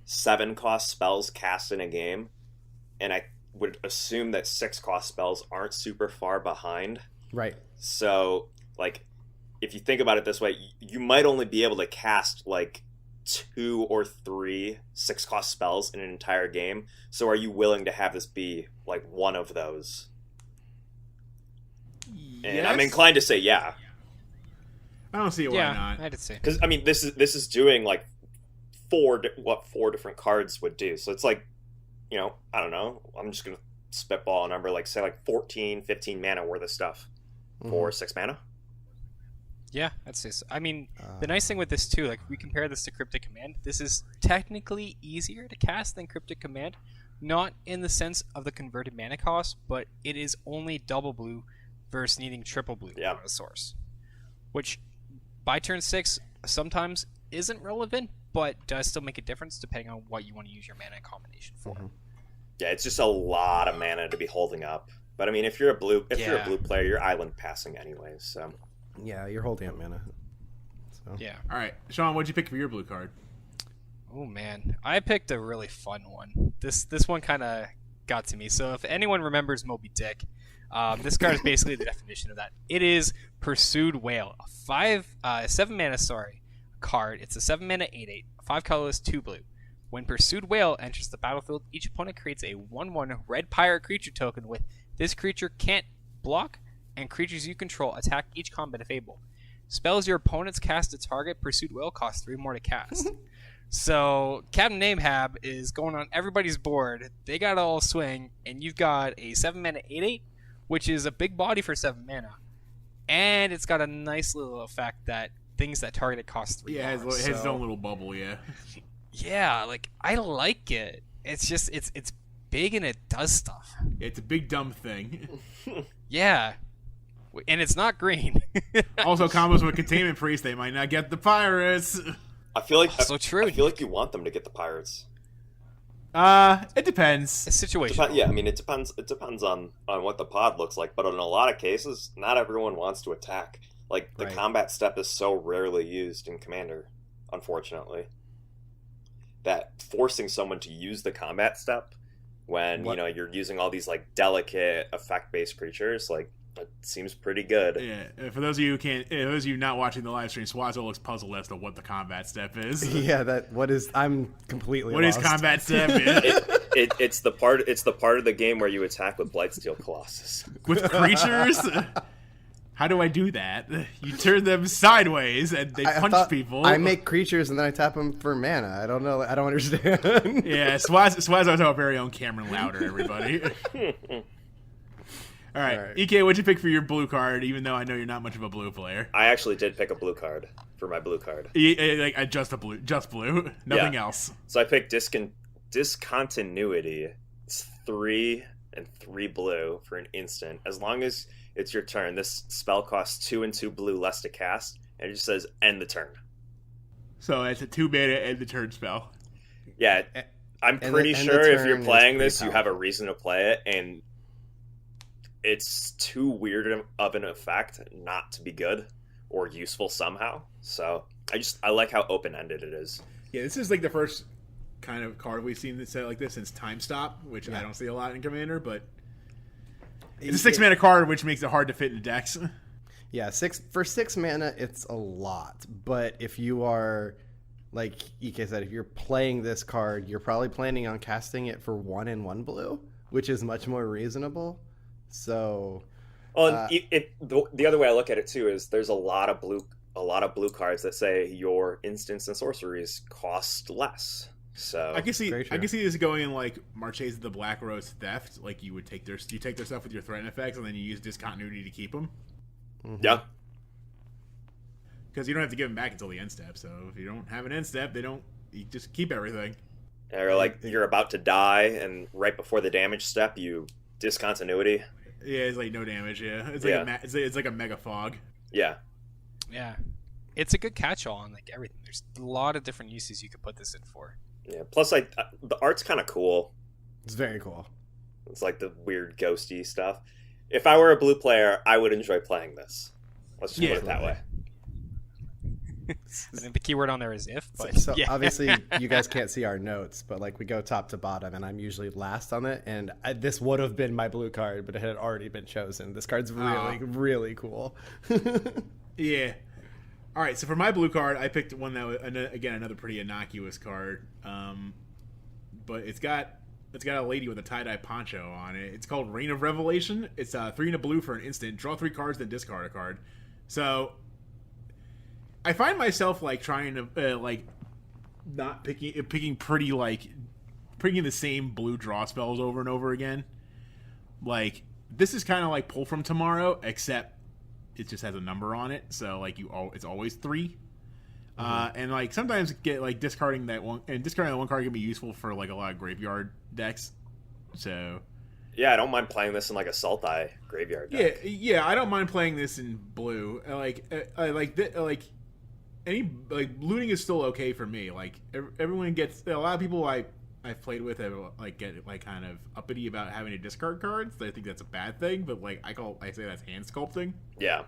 7-cost spells cast in a game, and I would assume that 6-cost spells aren't super far behind. Right. So, like, if you think about it this way, you might only be able to cast like 2 or 3 6-cost spells in an entire game. So are you willing to have this be like one of those? Yes. And I'm inclined to say yeah. I don't see why not. I did say. Because I mean, this is doing like 4 different cards would do. So it's like, I don't know. I'm just gonna spitball a number, like say like 14, 15 mana worth of stuff for 6 mana. Yeah, I'd say so. I mean, the nice thing with this too, like if we compare this to Cryptic Command, this is technically easier to cast than Cryptic Command, not in the sense of the converted mana cost, but it is only double blue versus needing triple blue out of the source, which by turn 6 sometimes isn't relevant, but does still make a difference depending on what you want to use your mana combination for. Yeah, it's just a lot of mana to be holding up. But I mean, if you're a blue player, you're island passing anyways. So yeah, you're holding up mana. So. Yeah. All right, Sean, what'd you pick for your blue card? Oh man, I picked a really fun one. This one kind of got to me. So if anyone remembers Moby Dick, this card is basically the definition of that. It is Pursued Whale, a 7 mana card. It's a 7 mana 8/8, 5 colorless, 2 blue. When Pursued Whale enters the battlefield, each opponent creates a 1/1 red pirate creature token with this creature can't block, and creatures you control attack each combat if able. Spells your opponents cast to target Pursued Whale cost 3 more to cast. So Captain Namehab is going on everybody's board. They got all swing, and you've got a 7 mana 8/8, which is a big body for 7 mana. And it's got a nice little effect that things that target it cost 3 Yeah, more. it has its own little bubble, yeah. Yeah, like, I like it. It's just, it's big and it does stuff. It's a big dumb thing. Yeah. And it's not green. Also, combos with Containment Priest, they might not get the pirates. I feel like so true. I feel like you want them to get the pirates. It depends. It's situational. Yeah, I mean, it depends. It depends on what the pod looks like, but in a lot of cases, not everyone wants to attack. Like the combat step is so rarely used in Commander, unfortunately, that forcing someone to use the combat step when you're using all these like delicate effect-based creatures. Like, it seems pretty good. Yeah, for those of you who can't, those of you not watching the live stream, Swazo looks puzzled as to what the combat step is. Yeah, I'm completely What lost. is combat step? It's the part of the game where you attack with Blightsteel Colossus. With creatures? How do I do that? You turn them sideways and they punch people. I make creatures and then I tap them for mana. I don't know. I don't understand. Yeah, Swazo's our very own Cameron Louder, everybody. All right, EK, what'd you pick for your blue card, even though I know you're not much of a blue player? I actually did pick a blue card for my blue card. Just blue, nothing else. So I picked Discontinuity. It's 3 and 3 blue for an instant. As long as it's your turn, this spell costs 2 and 2 blue less to cast, and it just says end the turn. So it's a 2-mana end the turn spell. Yeah, I'm pretty sure if you're playing this, you have a reason to play it, and it's too weird of an effect not to be good or useful somehow. So I like how open-ended it is. Yeah, this is like the first kind of card we've seen that set like this since Time Stop, which I don't see a lot in Commander, but it's a 6-mana card, which makes it hard to fit in decks. Yeah, 6 mana, it's a lot. But if you are, like EK said, if you're playing this card, you're probably planning on casting it for 1 and 1 blue, which is much more reasonable. So, the other way I look at it too is there's a lot of blue cards that say your instants and sorceries cost less. So I can see this going in like Marches of the Black Rose Theft. Like you take their stuff with your threat effects, and then you use discontinuity to keep them. Mm-hmm. Yeah, because you don't have to give them back until the end step. So if you don't have an end step, you just keep everything. Or like you're about to die, and right before the damage step, you discontinuity. Yeah, it's like no damage. Yeah, it's like a mega fog. Yeah. It's a good catch-all on like everything. There's a lot of different uses you could put this in for. Yeah. Plus, the art's kind of cool. It's very cool. It's like the weird ghosty stuff. If I were a blue player, I would enjoy playing this. Let's just put it that way. I think the keyword on there is if, but so obviously you guys can't see our notes, but like we go top to bottom, and I'm usually last on it. And this would have been my blue card, but it had already been chosen. This card's really cool. Yeah. All right. So for my blue card, I picked one that was, again, another pretty innocuous card, but it's got a lady with a tie-dye poncho on it. It's called Reign of Revelation. It's 3 and a blue for an instant. Draw 3 cards, then discard a card. So I find myself like trying to not picking the same blue draw spells over and over again. Like this is kind of like Pull from Tomorrow, except it just has a number on it. So like it's always 3. And like sometimes get like discarding that one card can be useful for like a lot of graveyard decks. So yeah, I don't mind playing this in like a Sultai graveyard deck. Yeah, I don't mind playing this in blue. Any looting is still okay for me. Like everyone gets a lot of people I've played with get like kind of uppity about having to discard cards. I think that's a bad thing, but like I say that's hand sculpting. Yeah.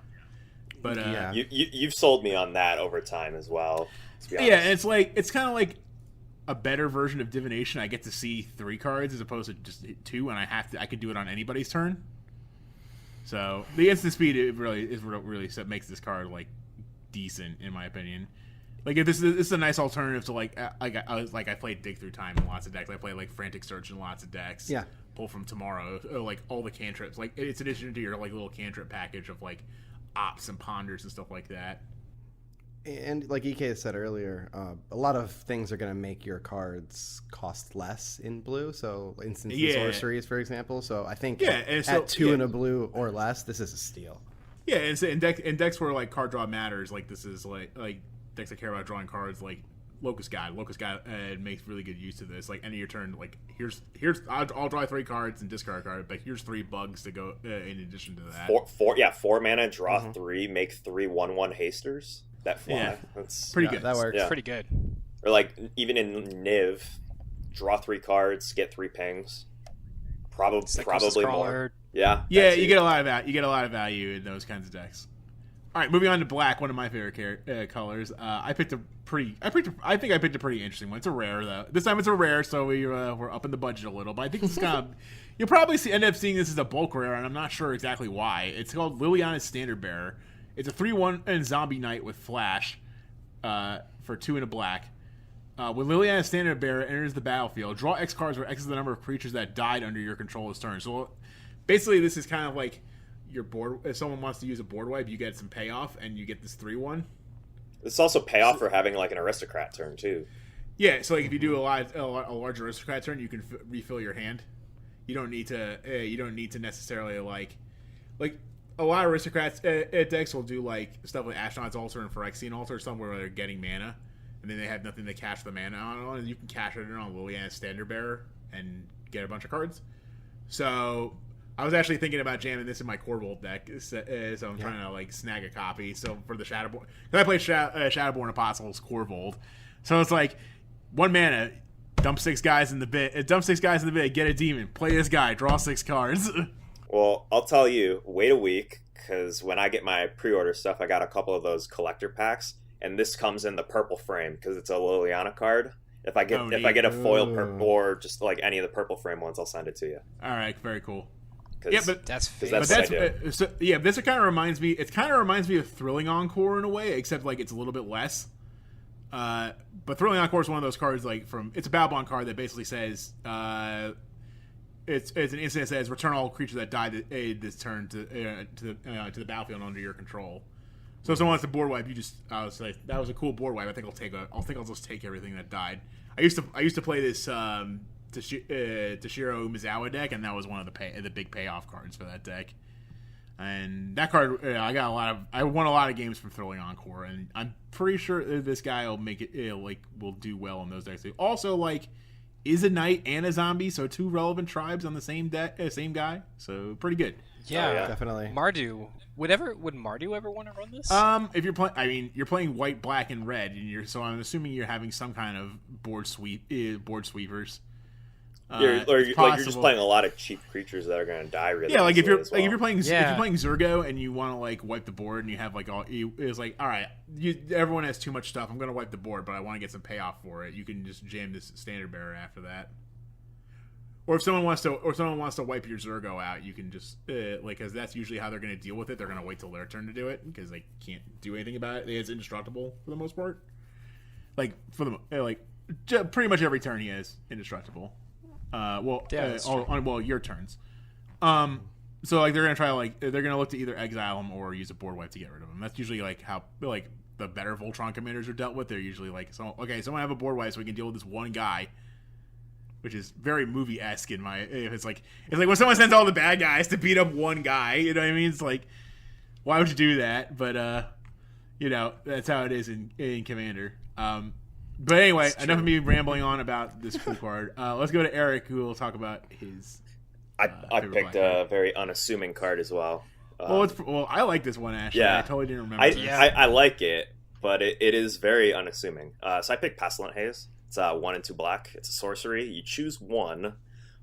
But you've sold me on that over time as well. To be honest. Yeah, and it's kind of like a better version of divination. I get to see 3 cards as opposed to just 2, and I could do it on anybody's turn. So the instant speed really makes this card like decent in my opinion. Like if this is a nice alternative to I played Dig Through Time in lots of decks. I played like Frantic Search in lots of decks. Yeah. Pull from Tomorrow, like all the cantrips. Like it's an addition to your like little cantrip package of like ops and ponders and stuff like that. And like EK said earlier, a lot of things are going to make your cards cost less in blue. So instants and sorceries, for example. So I think at 2 in a blue or less, this is a steal. Yeah, and so in decks where like card draw matters, like this is like decks that care about drawing cards, like Locust God makes really good use of this. Like end of your turn, like here's I'll draw 3 cards and discard a card, but here's 3 bugs to go in addition to that. 4 mana, draw 3, make 3 1/1 hasters that fly. Yeah. That's pretty good. That works. Yeah. Pretty good. Or like even in Niv, draw 3 cards, get 3 pings. Probably more. Yeah. You get a lot of value in those kinds of decks. All right, moving on to black, one of my favorite colors. I think I picked a pretty interesting one. It's a rare though. This time it's a rare, so we're up in the budget a little. But I think it's kind of you'll probably end up seeing this as a bulk rare, and I'm not sure exactly why. It's called Liliana's Standard Bearer. It's a 3/1 and zombie knight with flash for 2 and a black. When Liliana's Standard Bearer enters the battlefield, draw X cards where X is the number of creatures that died under your control this turn. So basically, this is kind of like your board. If someone wants to use a board wipe, you get some payoff, and you get this 3/1. It's also payoff for having like an aristocrat turn too. Yeah, so like if you do a large aristocrat turn, you can refill your hand. You don't need to necessarily like a lot of aristocrats decks will do like stuff like Ashnod's Altar and Phyrexian Altar, somewhere where they're getting mana, and then they have nothing to cash the mana on, and you can cash it in on Liliana's Standard Bearer and get a bunch of cards. So I was actually thinking about jamming this in my Corvold deck, so I'm trying to like snag a copy. So for the Shadowborn, because I played Shadowborn Apostles Corvold, so it's like 1 mana, dump 6 guys in the bit, get a demon, play this guy, draw 6 cards. Well, I'll tell you, wait a week, because when I get my pre-order stuff, I got a couple of those collector packs, and this comes in the purple frame because it's a Liliana card. If I get a foil purple or just like any of the purple frame ones, I'll send it to you. All right, very cool. Yeah, but that's what I do. This kind of reminds me. It kind of reminds me of Thrilling Encore in a way, except like it's a little bit less. But Thrilling Encore is one of those cards it's a Battlebond card that basically says it's an instant that says return all creatures that died this turn to the battlefield under your control. So if someone wants to board wipe, I was like, that was a cool board wipe. I think I'll just take everything that died. I used to play this Toshiro Mizawa deck, and that was one of the big payoff cards for that deck. And that card, I won a lot of games from Thrilling Encore, and I'm pretty sure this guy will make it will do well in those decks. Also, is a knight and a zombie, so 2 relevant tribes on the same deck, same guy. So pretty good. Yeah, definitely. Mardu would Mardu ever want to run this? If you're playing white, black, and red, and so I'm assuming you're having some kind of board sweepers. You're just playing a lot of cheap creatures that are going to die really. Yeah, if you're well. playing Zergo and you want to wipe the board and you have all right, everyone has too much stuff. I'm going to wipe the board, but I want to get some payoff for it. You can just jam this Standard Bearer after that. Or if someone wants to wipe your Zergo out, you can just because that's usually how they're going to deal with it. They're going to wait till their turn to do it because they can't do anything about it. It's indestructible for the most part. Pretty much every turn he is indestructible. Your turns. So they're gonna try they're gonna look to either exile him or use a board wipe to get rid of him. That's usually how the better Voltron commanders are dealt with. They're usually someone have a board wipe so we can deal with this one guy, which is very movie-esque in my. It's like when someone sends all the bad guys to beat up one guy. You know what I mean? It's why would you do that? But that's how it is in Commander. But anyway, enough of me rambling on about this cool card. Let's go to Eric, who will talk about his. I picked a very unassuming card as well. I like this one, actually. Yeah, I totally didn't remember this. I like it, but it is very unassuming. So I picked Pestilent Haze. It's 1 and 2 black. It's a sorcery. You choose 1.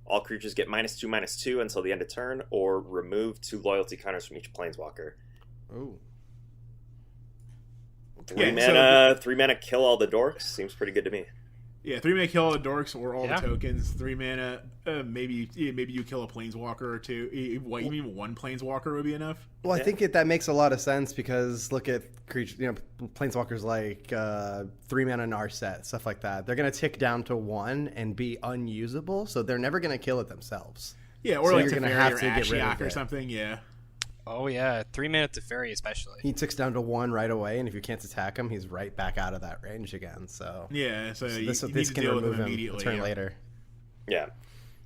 All creatures get -2/-2 until the end of turn, or remove 2 loyalty counters from each planeswalker. Ooh. 3 mana, kill all the dorks. Seems pretty good to me. Yeah, 3 mana kill all the dorks or all the tokens. 3 mana, maybe you kill a planeswalker or 2. Even 1 planeswalker would be enough. Well, I think that makes a lot of sense because look at creatures, planeswalkers like 3 mana Narset, stuff like that. They're going to tick down to 1 and be unusable, so they're never going to kill it themselves. Yeah, or you're going to have to get rid of it or something. Yeah. Oh yeah, 3 mana Teferi especially. He ticks down to 1 right away, and if you can't attack him, he's right back out of that range again. So yeah, so this can remove him a turn later. Yeah,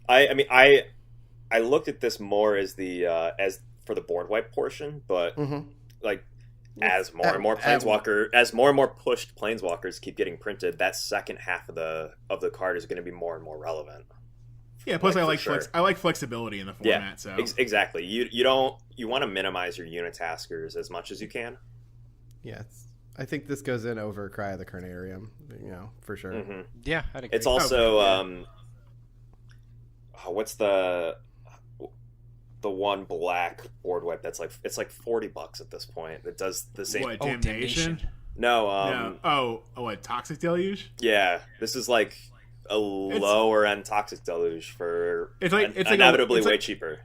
I looked at this more as as for the board wipe portion, but as more and more pushed planeswalkers keep getting printed, that second half of the card is going to be more and more relevant. Yeah, plus I like flexibility in the format. Yeah, so exactly. You want to minimize your unitaskers as much as you can. Yeah, I think this goes in over Cry of the Carnarium, for sure. Mm-hmm. Yeah, I'd agree. It's also what's the the one black board wipe that's like it's like $40 at this point. It does the same. What, Damnation. Damnation? No, No. Oh, what, Toxic Deluge? yeah, this is like a lower end Toxic Deluge for It's like inevitably way cheaper.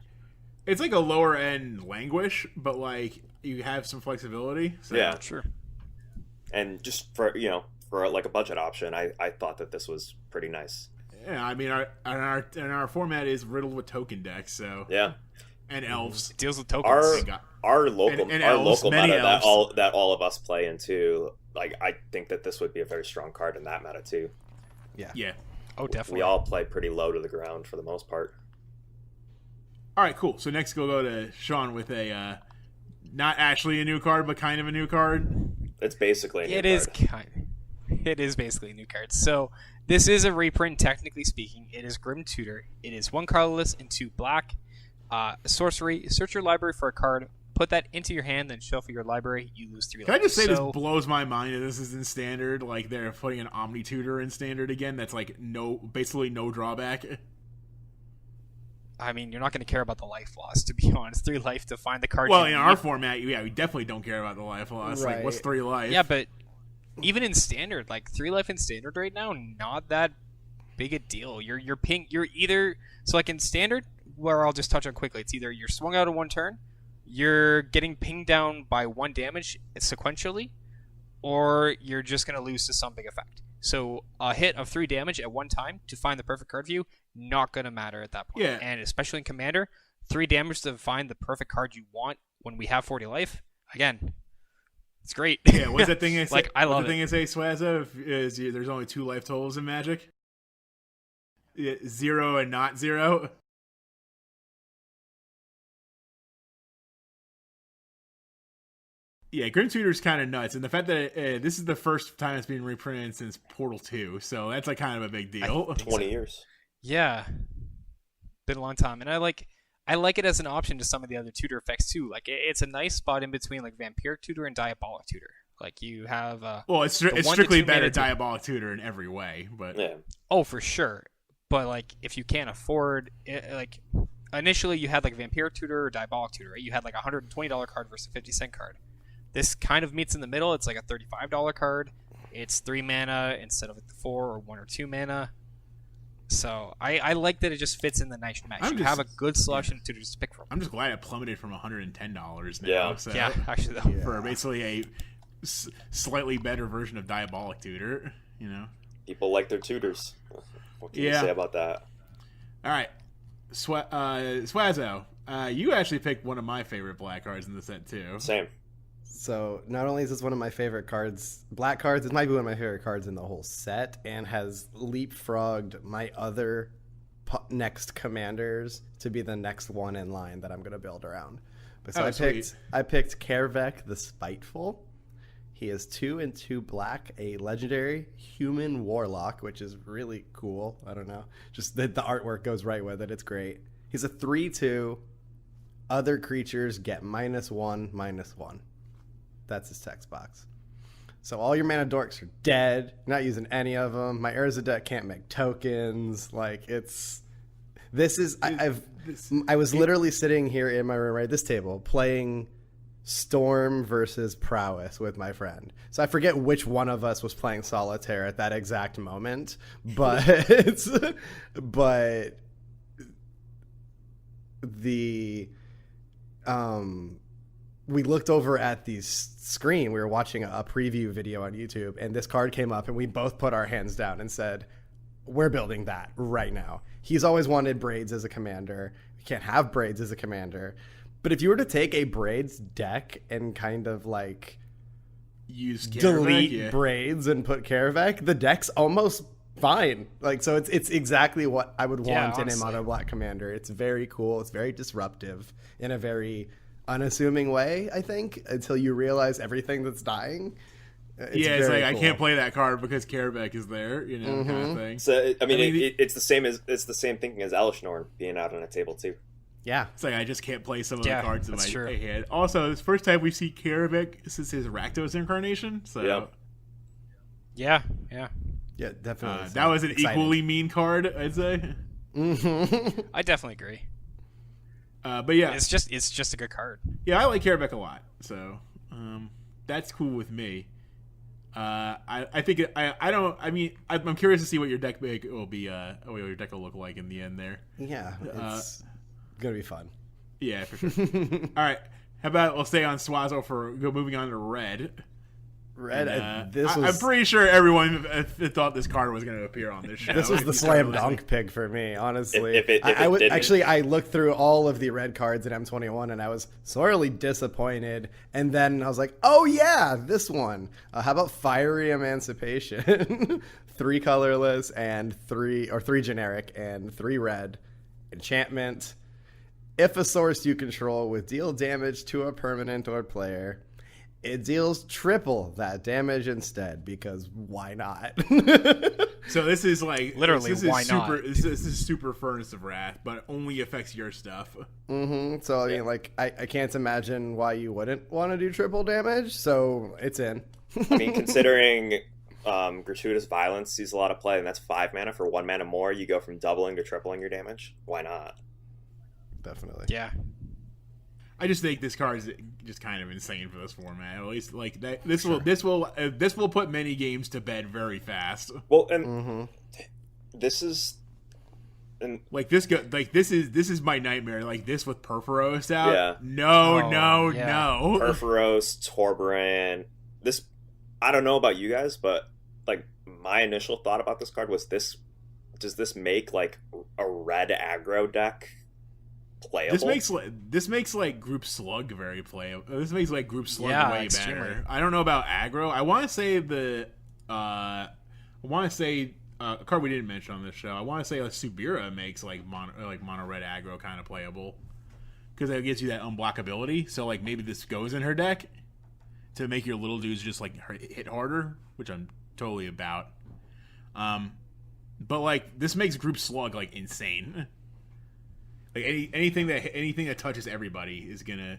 It's like a lower end Languish, but like you have some flexibility. So. Yeah, Sure. and just for like a budget option, I thought that this was pretty nice. Yeah, I mean our format is riddled with token decks, so Yeah, and elves. It deals with tokens. our local And our elves, local many meta elves. that all of us play into. Like, I think that this would be a very strong card in that meta too. Yeah. Oh, definitely. We all play pretty low to the ground for the most part. All right, cool. So next we'll go to Sean with a not actually a new card, but kind of a new card. It's basically a new It is card. It is basically a new card. So this is a reprint, technically speaking. It is Grim Tutor. It is 1 colorless and 2 black. Sorcery. Search your library for a card. Put that into your hand, then shuffle your library. You lose 3 life. Can I just say So, this blows my mind that this is in standard? Like they're putting an Omni Tutor in standard again. That's like basically no drawback. I mean, you're not going to care about the life loss, to be honest. 3 life to find the card. Well, you in need. our format, yeah, we definitely don't care about the life loss. Like, Right. what's 3 life? Yeah, but even in standard, like 3 life in standard right now, not that big a deal. You're ping. You're either so like in standard, where I'll just touch on quickly. It's either you're swung out in 1 turn, you're getting pinged down by 1 damage sequentially, or you're just gonna lose to some big effect. So a hit of 3 damage at 1 time to find the perfect card view, not gonna matter at that point. Yeah. And especially in Commander, 3 damage to find the perfect card you want when we have 40 life. Again, it's great. Yeah, what's that thing I say? Like, I love what's the thing I say, Swazza? Is there's only 2 life totals in Magic? Yeah, 0 and not 0. Yeah, Grim Tutor's kind of nuts, and the fact that this is the first time it's been reprinted since Portal 2, so that's like kind of a big deal. 20 years. Yeah, been a long time, and I like it as an option to some of the other tutor effects too. Like it's a nice spot in between like Vampiric Tutor and Diabolic Tutor. Like you have Well, it's 1 to strictly 2 better mana Diabolic Tutor in every way, but Yeah. oh for sure. But like if you can't afford it, like initially you had like Vampiric Tutor or Diabolic Tutor, right? You had like a $120 card versus a 50-cent card. This kind of meets in the middle. It's like a $35 card. It's 3 mana instead of like the 4 or 1 or 2 mana. So I like that it just fits in the nice mesh. You have a good selection of tutors to pick from. I'm just glad it plummeted from $110 now. Yeah. So, Yeah, actually though. for basically a slightly better version of Diabolic Tutor, you know. People like their tutors. What can you Yeah. say about that? All right, Swazzo, you actually picked one of my favorite black cards in the set too. Same. So not only is this one of my favorite cards, black cards, it might be one of my favorite cards in the whole set, and has leapfrogged my other next commanders to be the next one in line that I'm going to build around. But so I picked Kervek the Spiteful. He is 2 and 2 black, a legendary human warlock, which is really cool. I don't know, just the artwork goes right with it. It's great. He's a 3/2. Other creatures get -1/-1. That's his text box. So all your mana dorks are dead. You're not using any of them. My Urza deck can't make tokens. Like I was literally sitting here in my room, right at this table, playing Storm versus Prowess with my friend. So I forget which one of us was playing Solitaire at that exact moment, but we looked over at the screen. We were watching a preview video on YouTube, and this card came up, and we both put our hands down and said, we're building that right now. He's always wanted Braids as a commander. We can't have Braids as a commander. But if you were to take a Braids deck and kind of like Use delete Braids and put Kervek, the deck's almost fine. Like, so it's exactly what I would want in a mono black commander. It's very cool. It's very disruptive in a very unassuming way, I think, until you realize everything that's dying. It's like cool. I can't play that card because Kervek is there, you know, kind of thing. So I mean, it's the same thinking as Elishnorn being out on a table too. Yeah, it's like I just can't play some of the cards in my hand. Also, it's the first time we see Kervek since his Rakdos incarnation. So yeah, definitely. That was an equally mean card, I'd say. I definitely agree. But yeah, it's just a good card. yeah, I like Kaerbeck a lot, so that's cool with me. I think I'm curious to see what your deck will be. What your deck will look like in the end there. Yeah, it's gonna be fun. Yeah, for sure. All right, how about we'll stay on Swazo for moving on to red. Red. And, I'm pretty sure everyone thought this card was going to appear on this show. This was the slam dunk pick for me, honestly. I looked through all of the red cards in M21 and I was sorely disappointed. And then I was like, oh yeah, this one. How about Fiery Emancipation? 3 colorless and 3 generic and 3 red. Enchantment. If a source you control would deal damage to a permanent or player, it deals triple that damage instead, because why not? So this is like literally why not? This is super Furnace of Wrath, but only affects your stuff. Mm-hmm. So I mean, like, I can't imagine why you wouldn't want to do triple damage. So it's in. I mean, considering Gratuitous Violence sees a lot of play, and that's 5 mana for 1 mana more. You go from doubling to tripling your damage. Why not? Definitely. Yeah. I just think this card is just kind of insane for this format. At least, like that, this will put many games to bed very fast. Well, and this is, and like this is my nightmare. Like this with Perforos out. Yeah. No. Perforos, Torburin. This, I don't know about you guys, but like my initial thought about this card was this. Does this make like a red aggro deck playable? This makes like Group Slug very playable. This makes like Group Slug way extremely better. I don't know about aggro. I want to say a card we didn't mention on this show. I want to say Subira makes like mono red aggro kind of playable, because that gives you that unblockability. So like maybe this goes in her deck to make your little dudes just like hit harder, which I'm totally about. But like this makes Group Slug like insane. Like anything that touches everybody is gonna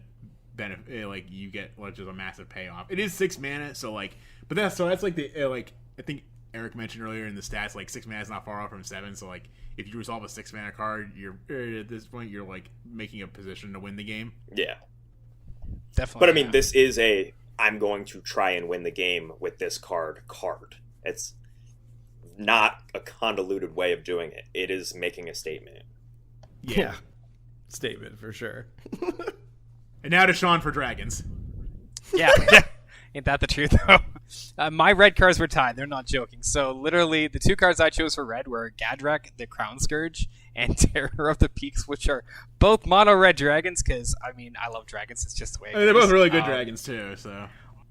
benefit. Like you get just a massive payoff. It is 6 mana, so like, but that's like the like I think Eric mentioned earlier in the stats, like 6 mana is not far off from 7. So like if you resolve a 6 mana card, you're at this point you're like making a position to win the game. Yeah, definitely. But I mean, this is I'm going to try and win the game with this card. It's not a convoluted way of doing it. It is making a statement. Yeah. Statement for sure. And now to Sean for dragons. Yeah. Ain't that the truth, though? My red cards were tied. They're not joking. So, literally, the 2 cards I chose for red were Gadrak, the Crown Scourge, and Terror of the Peaks, which are both mono red dragons, because, I mean, I love dragons. It's just the way it goes. They're both really good dragons, too, so...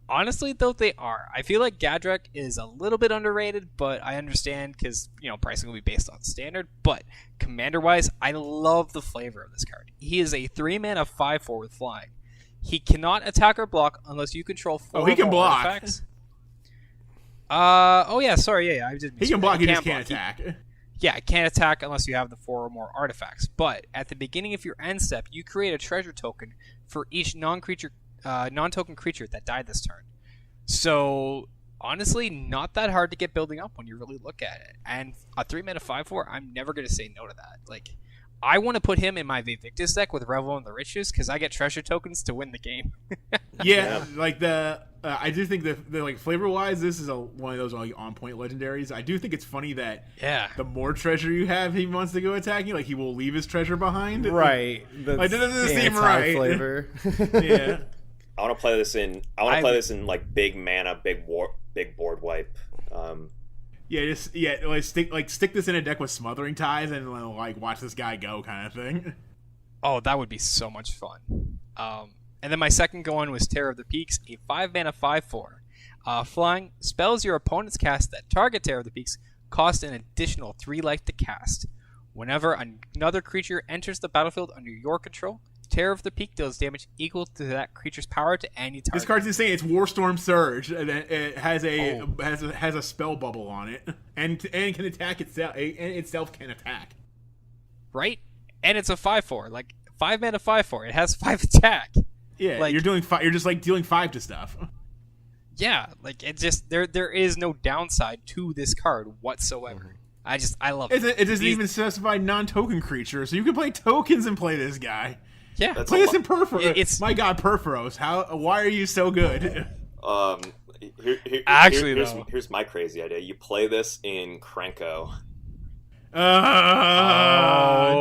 Honestly, though, they are. I feel like Gadrak is a little bit underrated, but I understand because, pricing will be based on standard. But commander-wise, I love the flavor of this card. He is a 3-mana 5/4 with flying. He cannot attack or block unless you control 4 he can more block. artifacts. Yeah, I did. He can block, he just can't attack. Yeah, it can't attack unless you have the 4 or more artifacts. But at the beginning of your end step, you create a treasure token for each non-token creature that died this turn. So honestly, not that hard to get building up when you really look at it. And a 3-mana 5/4, I'm never going to say no to that. Like, I want to put him in my Vivictus deck with Revel in the Riches because I get treasure tokens to win the game. Yeah, like I do think that like flavor wise, this is one of those like on point legendaries. I do think it's funny that the more treasure you have, he wants to go attacking. Like he will leave his treasure behind. Right. Like that doesn't seem right. Flavor. Yeah. I want to play this in. Play this in like big mana, big board wipe. Stick this in a deck with Smothering Ties and like watch this guy go kind of thing. Oh, that would be so much fun. And then my second one was Terror of the Peaks, a 5-mana 5/4. Flying spells your opponent's cast that target Terror of the Peaks cost an additional 3 life to cast. Whenever another creature enters the battlefield under your control, Terror of the Peak deals damage equal to that creature's power to any target. This card's insane. It's Warstorm Surge. It has a spell bubble on it, and can attack itself. And itself can attack. Right, and it's a 5/4, like 5-mana 5/4. It has 5 attack. Yeah, like, you're doing 5. You're just like dealing 5 to stuff. Yeah, like it just there is no downside to this card whatsoever. I love it. It doesn't even specify non-token creature, so you can play tokens and play this guy. Yeah. That's Play a this in Perforos. It's My God, Perforos. Why are you so good? Actually, here's, though. here's my crazy idea. You play this in Krenko.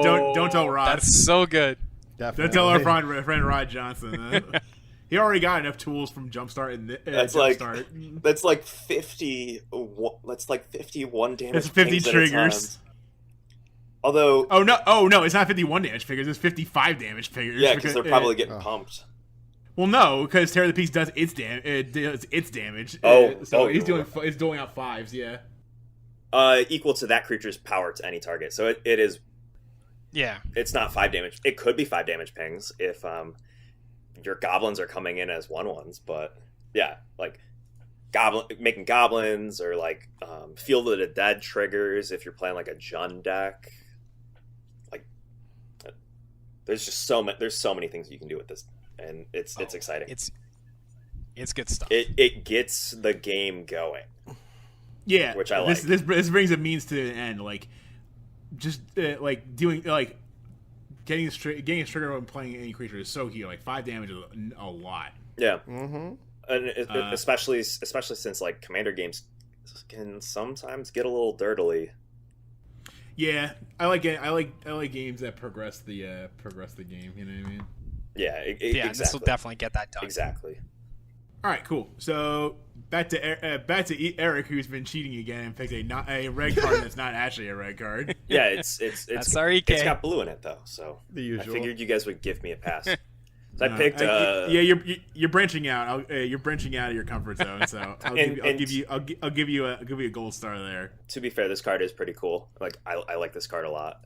Don't tell Rod. That's so good. Definitely. Don't tell our friend Rod Johnson. He already got enough tools from Jumpstart and That's Jumpstart. That's like 50. That's like 51 damage. That's 50 pings at a triggers. time. Although, Oh no, it's not 51 damage figures. It's 55 damage figures. yeah, because they're probably getting pumped. Well, no, because Tear the Piece does its damage. So he's doling out 5s. Yeah. Equal to that creature's power to any target. So it is. Yeah. It's not 5 damage. It could be 5 damage pings if your goblins are coming in as 1/1s, but yeah, like making goblins or like Field of the Dead triggers if you're playing like a Jund deck. Like, there's just so many things you can do with this, and it's exciting. It's good stuff. It gets the game going. Yeah, which I like. This brings a means to an end. Like, just like doing like. Getting a trigger when playing any creature is so huge. Like 5 damage is a lot. Yeah, Mm-hmm. and especially since like commander games can sometimes get a little dirtily. Yeah, I like games that progress the game. You know what I mean? Yeah, yeah, exactly. this will definitely get that done. Exactly. All right, cool. So back to Eric, who's been cheating again and picked a red card that's not actually a red card. Yeah, it's That's our EK. It's got blue in it though, so The usual. I figured you guys would give me a pass. So I picked. You're branching out. You're branching out of your comfort zone. So I'll give you a gold star there. To be fair, this card is pretty cool. Like I like this card a lot.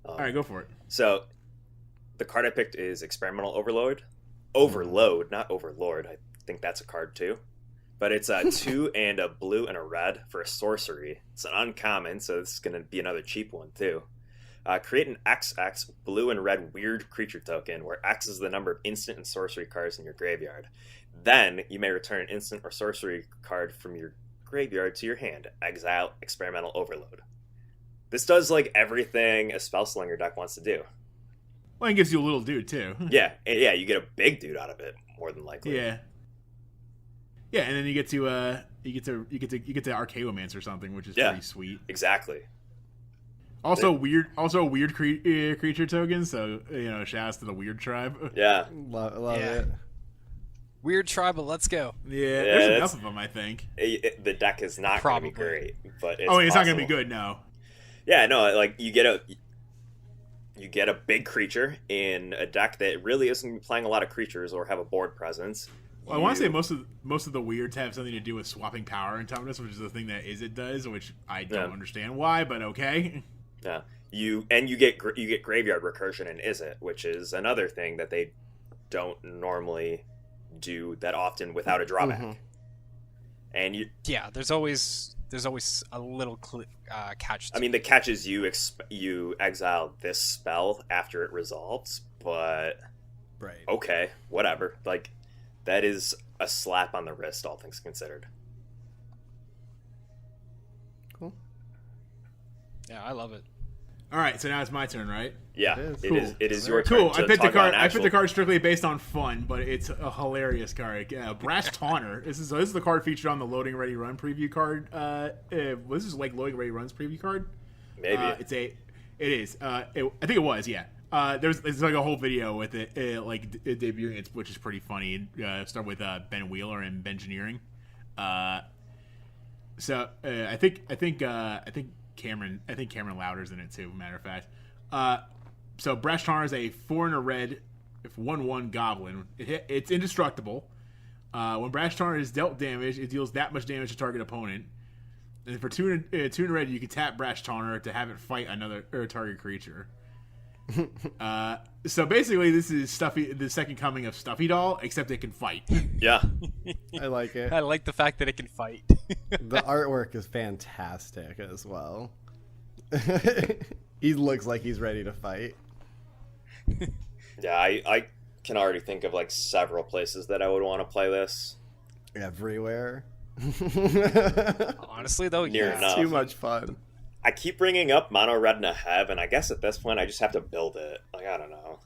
All right, go for it. So the card I picked is Experimental Overload, not Overlord. I think that's a card too. But it's a 2 and a blue and a red for a sorcery. It's an uncommon, so this is going to be another cheap one too. Create an XX blue and red weird creature token where X is the number of instant and sorcery cards in your graveyard. Then you may return an instant or sorcery card from your graveyard to your hand. Exile Experimental Overload. This does like everything a Spellslinger deck wants to do. Well, it gives you a little dude too. Yeah, you get a big dude out of it more than likely. Yeah, and then you get to Archaeomancer or something, which is pretty sweet. Exactly. Also weird creature tokens. So shouts to the Weird Tribe. Yeah, Love it. Weird tribal, let's go. Yeah, there's enough of them, I think. The deck is not going to be great, but it's not going to possible. be good. No. Yeah, no, like you get a big creature in a deck that really isn't playing a lot of creatures or have a board presence. Well, I want to say most of the weirds have something to do with swapping power in Tumnus, which is the thing that Izzet does, which I don't understand why, but okay. Yeah, you get graveyard recursion in Izzet, which is another thing that they don't normally do that often without a drawback. Mm-hmm. And there's always a little catch. I mean, the catch is you exile this spell after it resolves, but Right. okay, whatever. Like, that is a slap on the wrist, all things considered. Cool. Yeah, I love it. All right, so now it's my turn, right? Yeah, It it Cool. is your turn. Cool. To I picked talk about I picked the actual- card strictly based on fun, but it's a hilarious card. Brash Taunter. This is the card featured on the Loading Ready Run preview card. This is like Loading Ready Run's preview card. Maybe. It is. I think it was. Yeah. There's like a whole video with it, debuting it, which is pretty funny. Start with Ben Wheeler and Bengineering. So I think Cameron Lauder's in it too. Matter of fact. So Brash Taunter is a 4 and a red, 1/1 goblin. It's indestructible. When Brash Taunter is dealt damage, it deals that much damage to target opponent. And for 2 and a red, you can tap Brash Taunter to have it fight another target creature. So basically, this is the second coming of Stuffy Doll, except it can fight. Yeah. I like it. I like the fact that it can fight. The artwork is fantastic as well. He looks like he's ready to fight. Yeah, I can already think of like several places that I would want to play this. Everywhere. Honestly, though, Near yeah. enough. Too much fun. I keep bringing up Mono Red Nehev, and I guess at this point I just have to build it. Like, I don't know.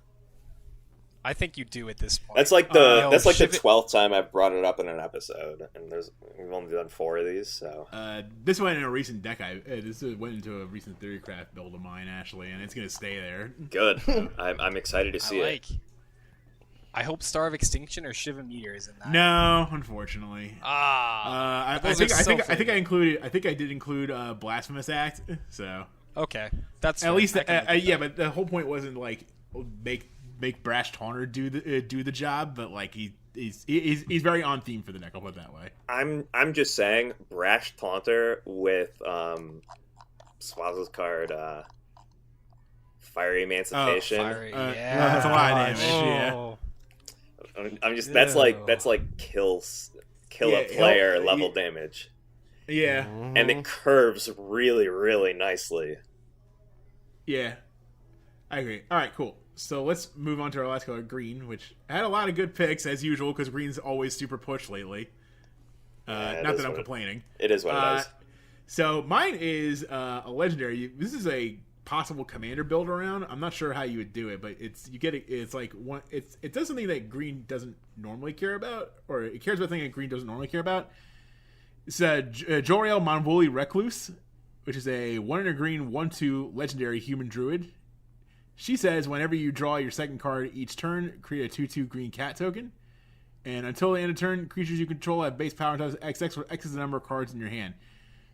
I think you do at this point. That's like the No, the Shiv- 12th time I've brought it up in an episode, and we've only done 4 of these. So This went in a recent deck. This went into a recent Theorycraft build of mine, actually, and it's gonna stay there. good. I'm excited to see it. I hope Star of Extinction or Shiva Meteor is in that. No, unfortunately. I think I did include Blasphemous Act. So Okay, that's at fair. least I can live with that. but the whole point wasn't like make Brash Taunter do the job, but like he's very on theme for the deck. I'll put it that way. I'm just saying, Brash Taunter with Swazzle's card, Fiery Emancipation. Fiery, yeah. That's a lot of damage. Yeah. Oh. I'm just that's like kill a player level damage, Yeah. and it curves really really nicely. Yeah. I agree. All right, cool. So let's move on to our last color, green, which had a lot of good picks as usual because green's always super pushed lately. Not that I'm complaining. It is what it is. So mine is a legendary. This is a possible commander build around. I'm not sure how you would do it, but it does something that green doesn't normally care about, or it cares about something that green doesn't normally care about. It's Joriel Monvoli Recluse, which is a 1 in a green 1/2 legendary human druid. She says whenever you draw your second card each turn, create a 2/2 green cat token. And until the end of turn, creatures you control have base power times XX, where X is the number of cards in your hand.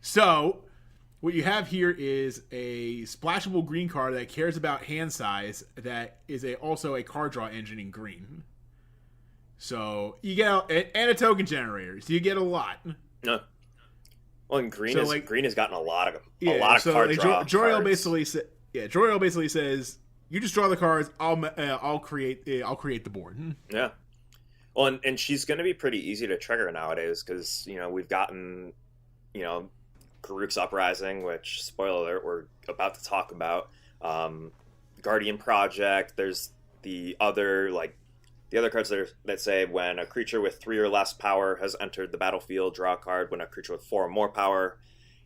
So, what you have here is a splashable green card that cares about hand size that is also a card draw engine in green. So, you get and a token generator. So, you get a lot. No. Well, and green has gotten a lot of card draw. Joriel basically says, you just draw the cards. I'll create the board. Yeah. Well, and she's going to be pretty easy to trigger nowadays because we've gotten Garruk's Uprising, which, spoiler alert, we're about to talk about. Guardian Project. There's the other cards that say when a creature with 3 or less power has entered the battlefield, draw a card. When a creature with 4 or more power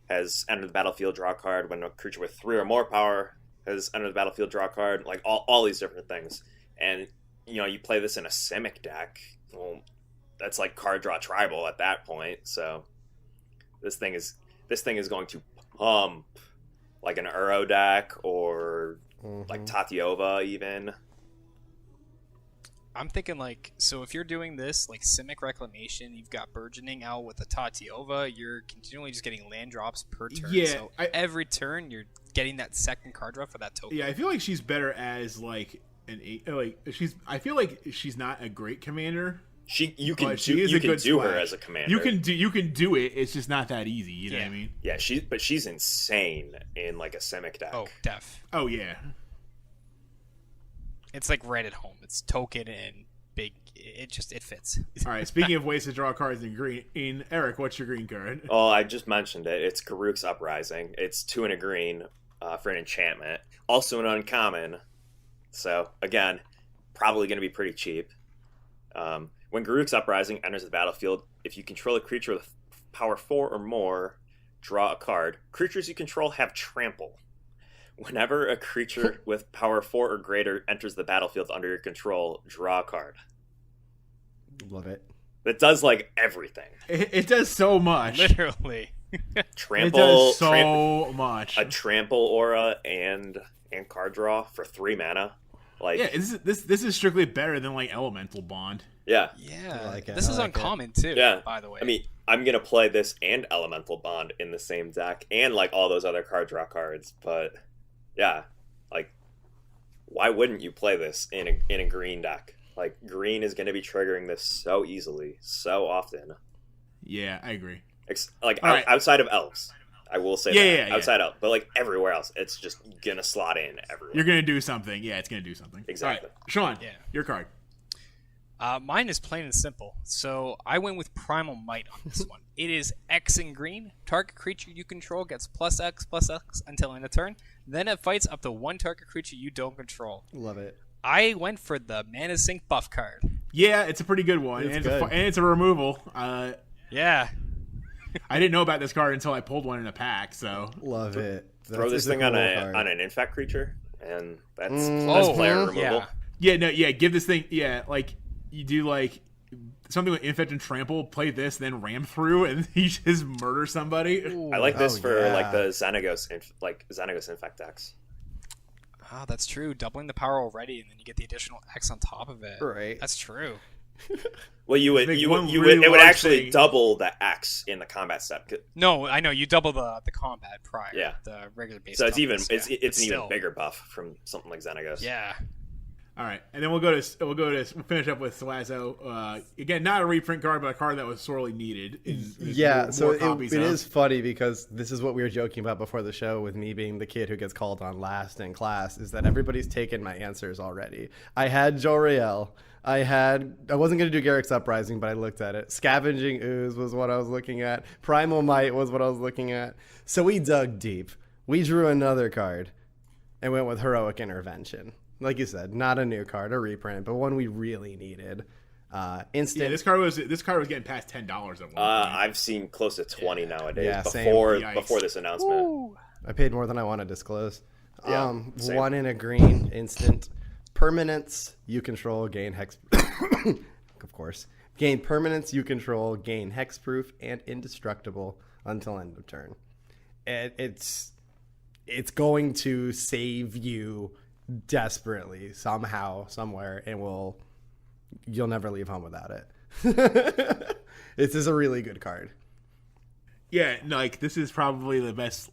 has entered the battlefield, draw a card. When a creature with 3 or more power has entered the battlefield, draw a card. Like all these different things. And you play this in a Simic deck. Well, that's like card draw tribal at that point. So this thing is going to pump like an Uro deck or like Tatiova even. I'm thinking so if you're doing this like Simic Reclamation, you've got Burgeoning out with the Tatiova, you're continually just getting land drops per turn. Yeah, so every turn you're getting that second card draw for that token. Yeah, I feel like she's better as I feel like she's not a great commander. You can do her as a commander. You can do it. It's just not that easy. You know what I mean? Yeah, she's insane in like a Simic deck. Oh, def. Oh yeah. It's like right at home. It's token and big. It fits. All right. Speaking of ways to draw cards in green, Eric, what's your green card? Oh, I just mentioned it. It's Garruk's Uprising. It's 2 in a green for an enchantment. Also an uncommon. So again, probably going to be pretty cheap. When Garruk's Uprising enters the battlefield, if you control a creature with power 4 or more, draw a card. Creatures you control have trample. Whenever a creature with power 4 or greater enters the battlefield under your control, draw a card. Love it. It does like everything. It does so much. Literally. Trample. It does so much. A trample aura and card draw for 3 mana. Like this is strictly better than like Elemental Bond. Yeah. Yeah. This is uncommon too. Yeah. By the way. I mean, I'm gonna play this and Elemental Bond in the same deck, and like all those other card draw cards. But yeah, like, why wouldn't you play this in a green deck? Like, green is gonna be triggering this so easily, so often. Yeah, I agree. Outside of elves. I will say outside out, but like everywhere else, it's just gonna slot in everywhere. You're gonna do something. Yeah, it's gonna do something. Exactly. Right. Sean, your card. Mine is plain and simple. So I went with Primal Might on this one. It is X in green. Target creature you control gets +X until end of turn. Then it fights up to 1 target creature you don't control. Love it. I went for the Mana Sink buff card. Yeah, it's a pretty good one, and it's a removal. Yeah. I didn't know about this card until I pulled one in a pack. So love it. Throw this thing on an infect creature, and that's player removal. Yeah. Give this thing, like you do like something with Infect and Trample. Play this, then ram through, and he just murder somebody. Ooh. I like this for like the Xenagos Infect decks. Oh, that's true. Doubling the power already, and then you get the additional X on top of it. Right. That's true. Well, it would actually double the X in the combat step. No, I know you double the combat prior. Yeah. The regular base. So it's doubles, it's an even bigger buff from something like Xenagos. Yeah. All right, and then we'll finish up with Swazo. Again, not a reprint card, but a card that was sorely needed. So it is funny because this is what we were joking about before the show with me being the kid who gets called on last in class, is that everybody's taken my answers already. I had Joriel. I wasn't going to do Garrick's Uprising, but I looked at it. Scavenging Ooze was what I was looking at. Primal Might was what I was looking at. So we dug deep. We drew another card and went with Heroic Intervention. Like you said, not a new card, a reprint, but one we really needed. Instant. Yeah, this card was getting past $10 at one point. I've seen close to 20 nowadays. Yeah, before this announcement. Ooh. I paid more than I want to disclose. Yeah, same. One in a green, instant. Permanence, you control, gain hex. Of course. Gain permanence, you control, gain hexproof, and indestructible until end of turn. It's going to save you desperately somehow, somewhere, and you'll never leave home without it. This is a really good card. Yeah, like this is probably the best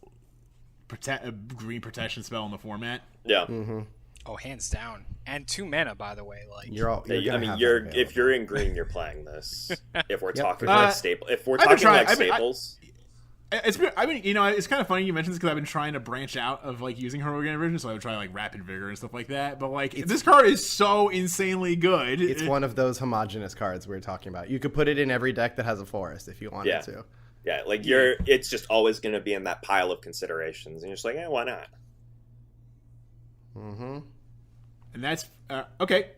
green protection spell in the format. Yeah. Mm-hmm. Oh, hands down. And 2 mana, by the way. Like If you're in green, you're playing this. If we're talking staples. It's kind of funny you mentioned this because I've been trying to branch out of like using Heroic Intervention, so I would try like Rapid Vigor and stuff like that. But like this card is so insanely good. It's one of those homogenous cards we were talking about. You could put it in every deck that has a forest if you wanted to. Yeah, like it's just always going to be in that pile of considerations, and you're just like, why not? Mm-hmm. And that's okay.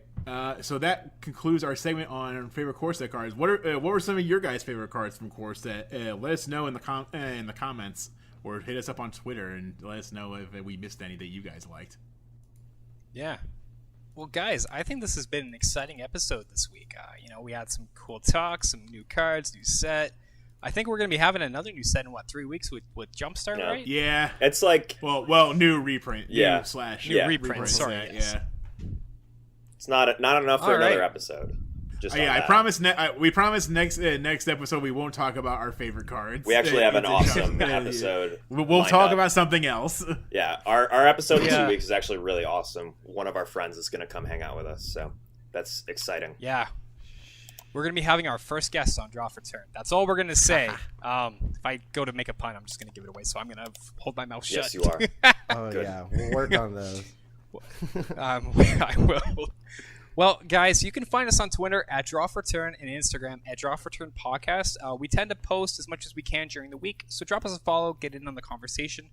So that concludes our segment on favorite core set cards. What were some of your guys' favorite cards from core set? Let us know in the comments, or hit us up on Twitter and let us know if we missed any that you guys liked. Yeah. Well, guys, I think this has been an exciting episode this week. We had some cool talks, some new cards, new set. I think we're going to be having another new set in 3 weeks with Jumpstart, right? Yeah. It's like new reprint. Yeah. New reprint. Sorry. Set, yes. Yeah. It's not enough for another episode. Just I promise. We promise next episode we won't talk about our favorite cards. We actually have an awesome episode. We'll talk about something else. Yeah, our episode in 2 weeks is actually really awesome. One of our friends is going to come hang out with us, so that's exciting. Yeah. We're going to be having our first guest on Draw for Turn. That's all we're going to say. If I go to make a pun, I'm just going to give it away, so I'm going to hold my mouth shut. Yes, you are. Oh, yeah. We'll work on those. I will. Well, guys, you can find us on Twitter at Draw for Turn and Instagram at Draw for Turn Podcast. We tend to post as much as we can during the week, so drop us a follow, get in on the conversation.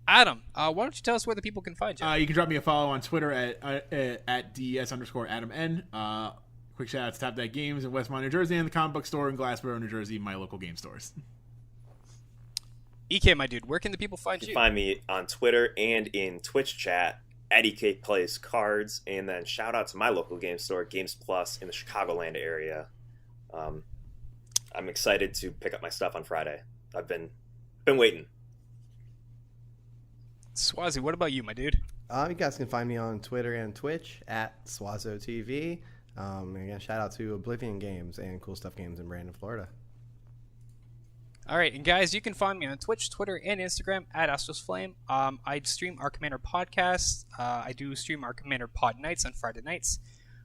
Adam, why don't you tell us where the people can find you? You can drop me a follow on Twitter at @DS_AdamN. Quick shout out to Top Deck Games in Westmont, New Jersey, and the comic book store in Glassboro, New Jersey, my local game stores. EK, my dude, where can the people find you? You can find me on Twitter and in Twitch chat at EK Plays Cards, and then shout out to my local game store, Games Plus, in the Chicagoland area. I'm excited to pick up my stuff on Friday. I've been waiting. Swazi, what about you, my dude? You guys can find me on Twitter and Twitch at SwazoTV. Again, shout out to Oblivion Games and Cool Stuff Games in Brandon, Florida. All right, and guys, you can find me on Twitch, Twitter, and Instagram at AstrosFlame. I stream our Commander podcast. I do stream our Commander Pod Nights on Friday nights,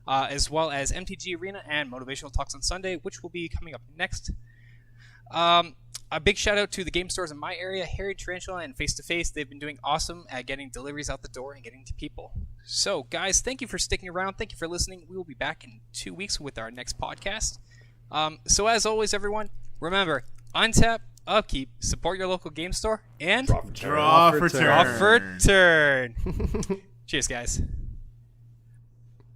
as well as MTG Arena and Motivational Talks on Sunday, which will be coming up next. A big shout out to the game stores in my area, Harry Tarantula and Face to Face. They've been doing awesome at getting deliveries out the door and getting to people. So, guys, thank you for sticking around. Thank you for listening. We will be back in 2 weeks with our next podcast. So, as always, everyone, remember, untap, upkeep, support your local game store, and Draw for turn. Draw for turn. Cheers, guys.